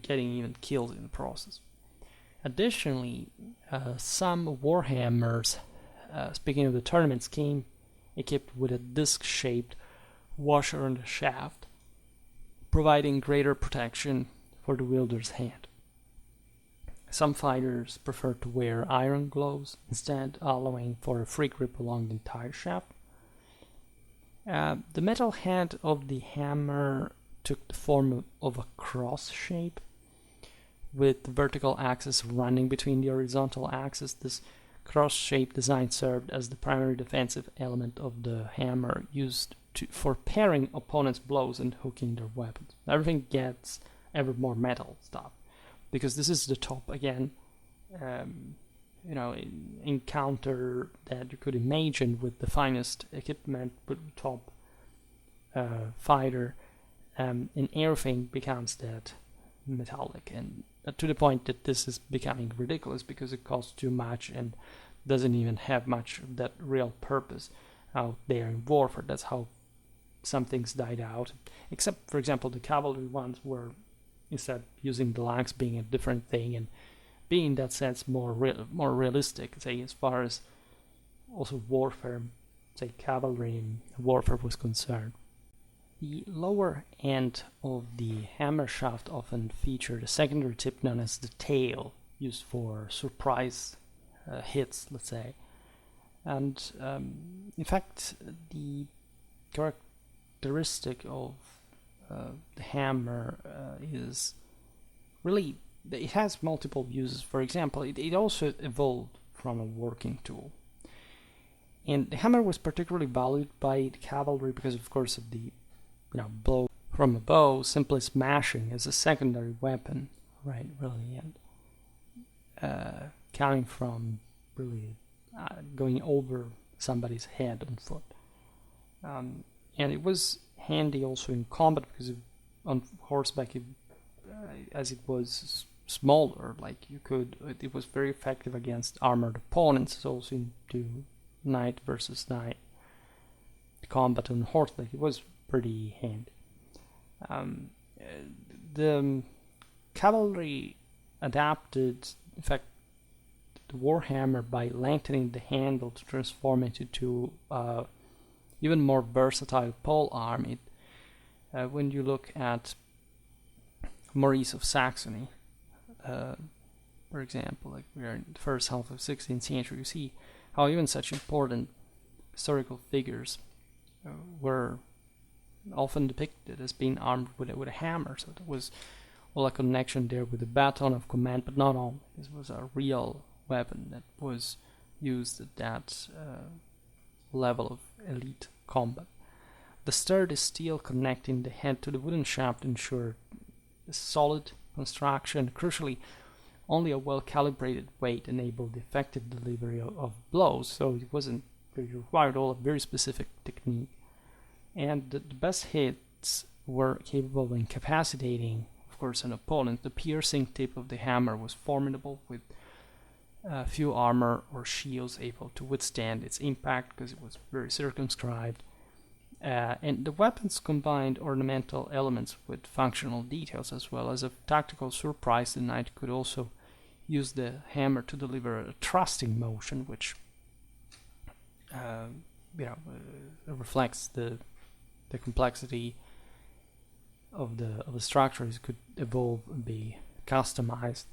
getting even killed in the process. Additionally, some warhammers, speaking of the tournaments, came equipped with a disc-shaped washer on the shaft, providing greater protection for the wielder's hand. Some fighters preferred to wear iron gloves instead, allowing for a free grip along the entire shaft. The metal head of the hammer took the form of a cross shape, with the vertical axis running between the horizontal axis. This cross-shaped design served as the primary defensive element of the hammer, used for parrying opponents' blows and hooking their weapons. Everything gets ever more metal stuff, because this is the top, again, encounter that you could imagine with the finest equipment, with the top fighter, and everything becomes that metallic, and to the point that this is becoming ridiculous because it costs too much and doesn't even have much of that real purpose out there in warfare. That's how some things died out, except, for example, the cavalry ones were instead using the lance being a different thing and being in that sense more realistic, say, as far as also warfare, say, cavalry warfare was concerned. The lower end of the hammer shaft often featured a secondary tip known as the tail, used for surprise hits, let's say. And in fact, the characteristic of the hammer is really, it has multiple uses. For example, it also evolved from a working tool. And the hammer was particularly valued by the cavalry because, of course, of the blow from a bow, simply smashing as a secondary weapon, right, really, and coming from really going over somebody's head on foot. And it was handy also in combat because on horseback, as it was smaller, like it was very effective against armored opponents, also into knight versus knight combat on horseback. It was pretty handy. The cavalry adapted, in fact, the warhammer by lengthening the handle to transform it into even more versatile pole arm. When you look at Maurice of Saxony, for example, like we are in the first half of 16th century, you see how even such important historical figures were often depicted as being armed with a hammer. So there was all a connection there with the baton of command, but not only. This was a real weapon that was used at that level of elite combat. The sturdy steel connecting the head to the wooden shaft ensured a solid construction. Crucially, only a well-calibrated weight enabled the effective delivery of blows, so it required all a very specific technique. And the best hits were capable of incapacitating, of course, an opponent. The piercing tip of the hammer was formidable, with few armor or shields able to withstand its impact because it was very circumscribed. And the weapons combined ornamental elements with functional details, as well as a tactical surprise. The knight could also use the hammer to deliver a thrusting motion, which reflects the complexity of the structures. Could evolve and be customized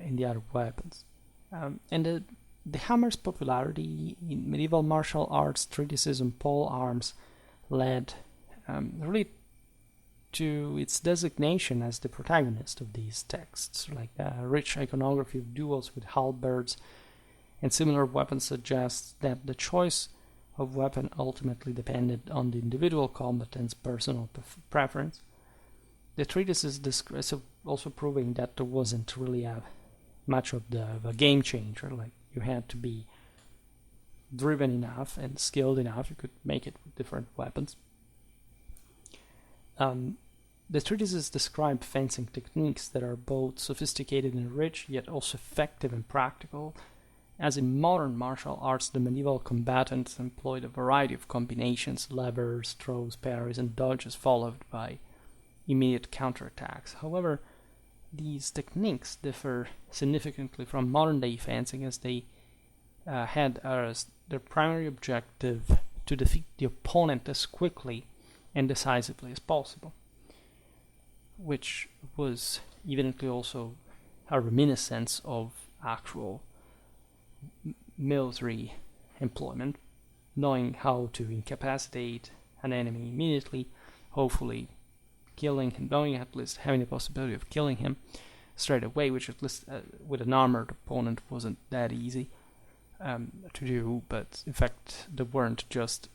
in the other weapons. And the hammer's popularity in medieval martial arts treatises on pole arms led really to its designation as the protagonist of these texts, like a rich iconography of duels with halberds and similar weapons suggests that the choice of weapon ultimately depended on the individual combatant's personal preference. The treatise is also proving that there wasn't really much of a game changer, like you had to be driven enough and skilled enough, you could make it with different weapons. The treatises describe fencing techniques that are both sophisticated and rich, yet also effective and practical. As in modern martial arts, the medieval combatants employed a variety of combinations, levers, throws, parries, and dodges, followed by immediate counterattacks. However, these techniques differ significantly from modern-day fencing, as they had as their primary objective to defeat the opponent as quickly and decisively as possible, which was evidently also a reminiscence of actual military employment, knowing how to incapacitate an enemy immediately, hopefully killing him, knowing at least having the possibility of killing him straight away, which at least with an armored opponent wasn't that easy to do. But in fact, there weren't just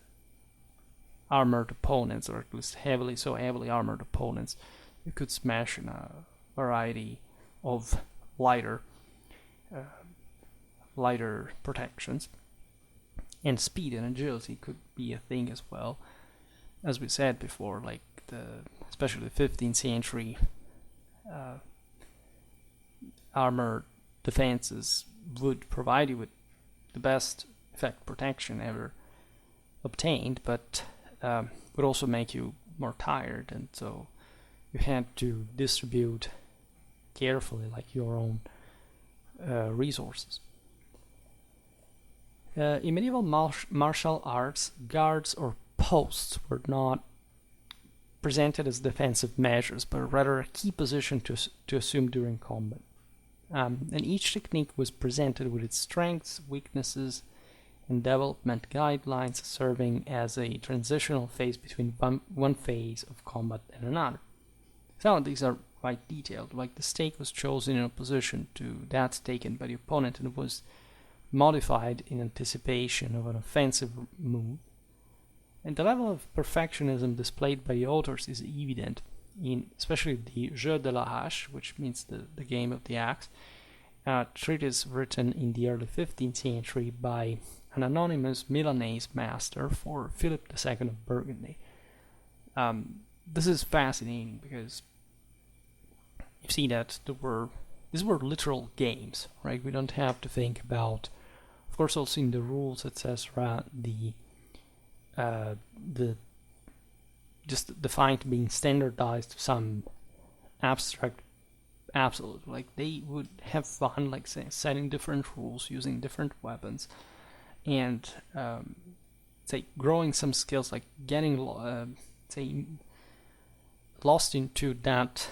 armored opponents, or at least heavily armored opponents. You could smash in a variety of lighter protections, and speed and agility could be a thing as well. As we said before, like especially the 15th century armor defenses would provide you with the best effect protection ever obtained, but would also make you more tired, and so you had to distribute carefully, like your own resources. In medieval martial arts, guards or posts were not presented as defensive measures, but rather a key position to assume during combat. And each technique was presented with its strengths, weaknesses, and development guidelines, serving as a transitional phase between one phase of combat and another. Some of these are quite detailed, like the stake was chosen in opposition to that taken by the opponent and was modified in anticipation of an offensive move. And the level of perfectionism displayed by the authors is evident in especially the Jeu de la hache, which means the game of the axe, a treatise written in the early 15th century by an anonymous Milanese master for Philip II of Burgundy. This is fascinating because you see that these were literal games, right? We don't have to think about, of course, also in the rules, etc., just the fight being standardized to some abstract absolute. Like they would have fun, like setting different rules, using different weapons, and say growing some skills, like getting lost into that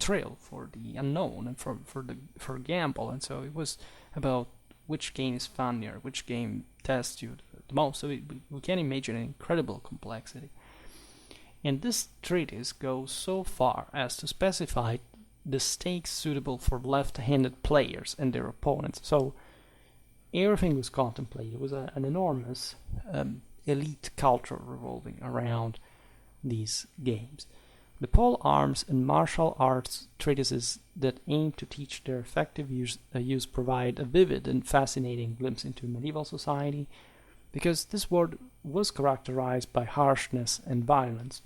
trail for the unknown and for gamble. And so it was about which game is funnier, which game tests you the most. So we can imagine an incredible complexity. And this treatise goes so far as to specify the stakes suitable for left-handed players and their opponents. So everything was contemplated. It was an enormous elite culture revolving around these games. The polearms and martial arts treatises that aim to teach their effective use provide a vivid and fascinating glimpse into medieval society, because this world was characterized by harshness and violence,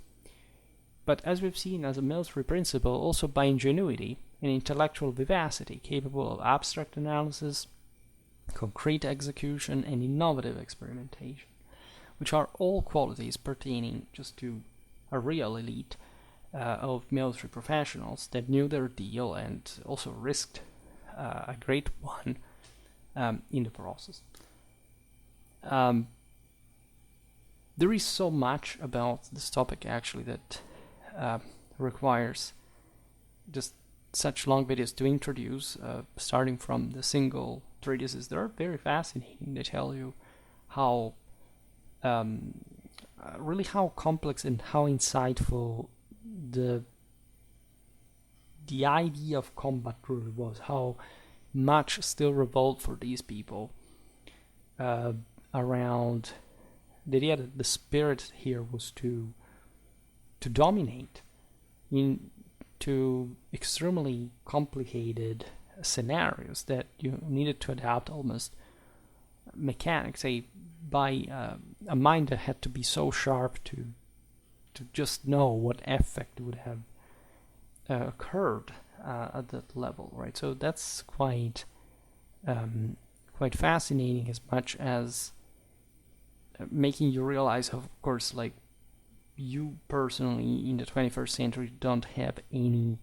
but as we've seen as a military principle, also by ingenuity and intellectual vivacity, capable of abstract analysis, concrete execution, and innovative experimentation, which are all qualities pertaining just to a real elite of military professionals that knew their deal and also risked a great one in the process. There is so much about this topic actually that requires just such long videos to introduce, starting from the single treatises. They are very fascinating. They tell you how really how complex and how insightful the idea of combat really was, how much still revolved for these people around the idea that the spirit here was to dominate into extremely complicated scenarios that you needed to adapt almost mechanics, say by a mind that had to be so sharp to just know what effect would have occurred at that level, right? So that's quite fascinating, as much as making you realize, of course, like, you personally in the 21st century don't have any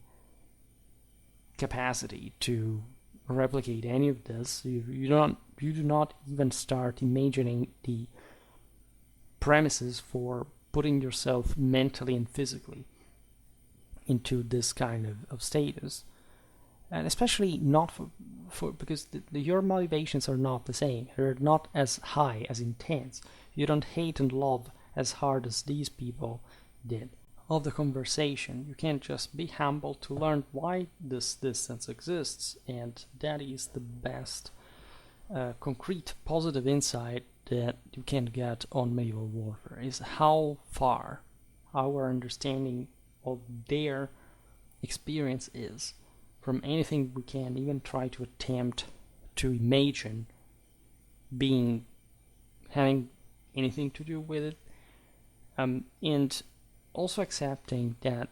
capacity to replicate any of this. You do not even start imagining the premises for putting yourself mentally and physically into this kind of status, and especially not for because your motivations are not the same. They're not as high, as intense. You don't hate and love as hard as these people did. Of the conversation, you can't just be humble to learn why this distance exists, and that is the best concrete positive insight that you can get on medieval warfare, is how far our understanding of their experience is from anything we can even try to attempt to imagine having anything to do with it. And also accepting that,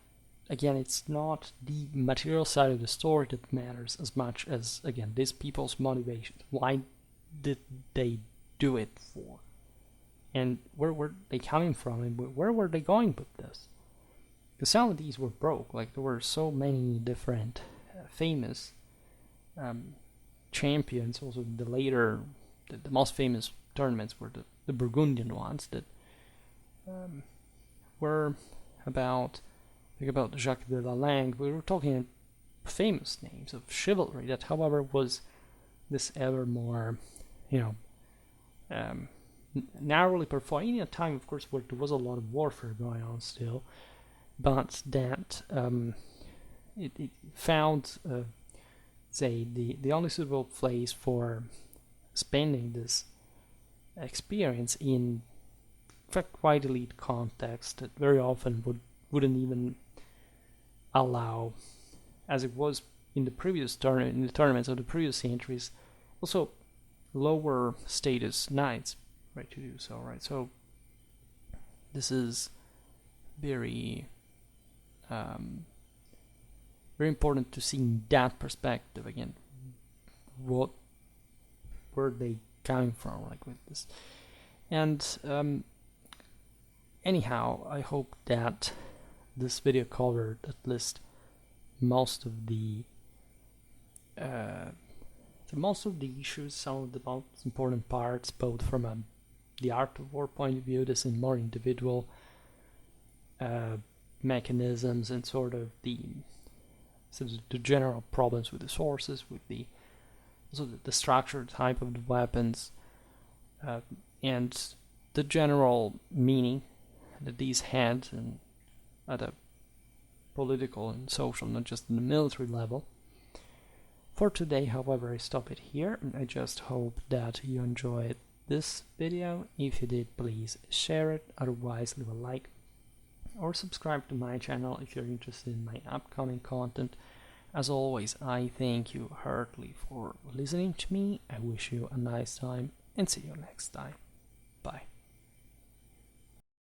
again, it's not the material side of the story that matters as much as, again, these people's motivations. Why did they do it for? And where were they coming from? And where were they going with this? Because some of these were broke. Like, there were so many different famous champions. Also, the most famous tournaments were the Burgundian ones that were about Jacques de Lalande. We were talking famous names of chivalry that, however, was this ever more, narrowly performed in a time, of course, where there was a lot of warfare going on still, but that it found, say, the only suitable place for spending this experience in fact quite elite context that very often wouldn't even allow, as it was in the previous tournaments of the previous centuries, also lower status knights, right, to do so, right? So this is very very important to see in that perspective. Again, what were they coming from, like, with this? And anyhow, I hope that this video covered at least most of the issues, some of the most important parts, both from the art of war point of view, this in more individual mechanisms, and sort of the general problems with the sources, with the structure type of the weapons, and the general meaning that these had, and at a political and social, not just in the military level. For today, however, I stop it here. I just hope that you enjoyed this video. If you did, please share it. Otherwise, leave a like or subscribe to my channel if you're interested in my upcoming content. As always, I thank you heartily for listening to me. I wish you a nice time, and see you next time.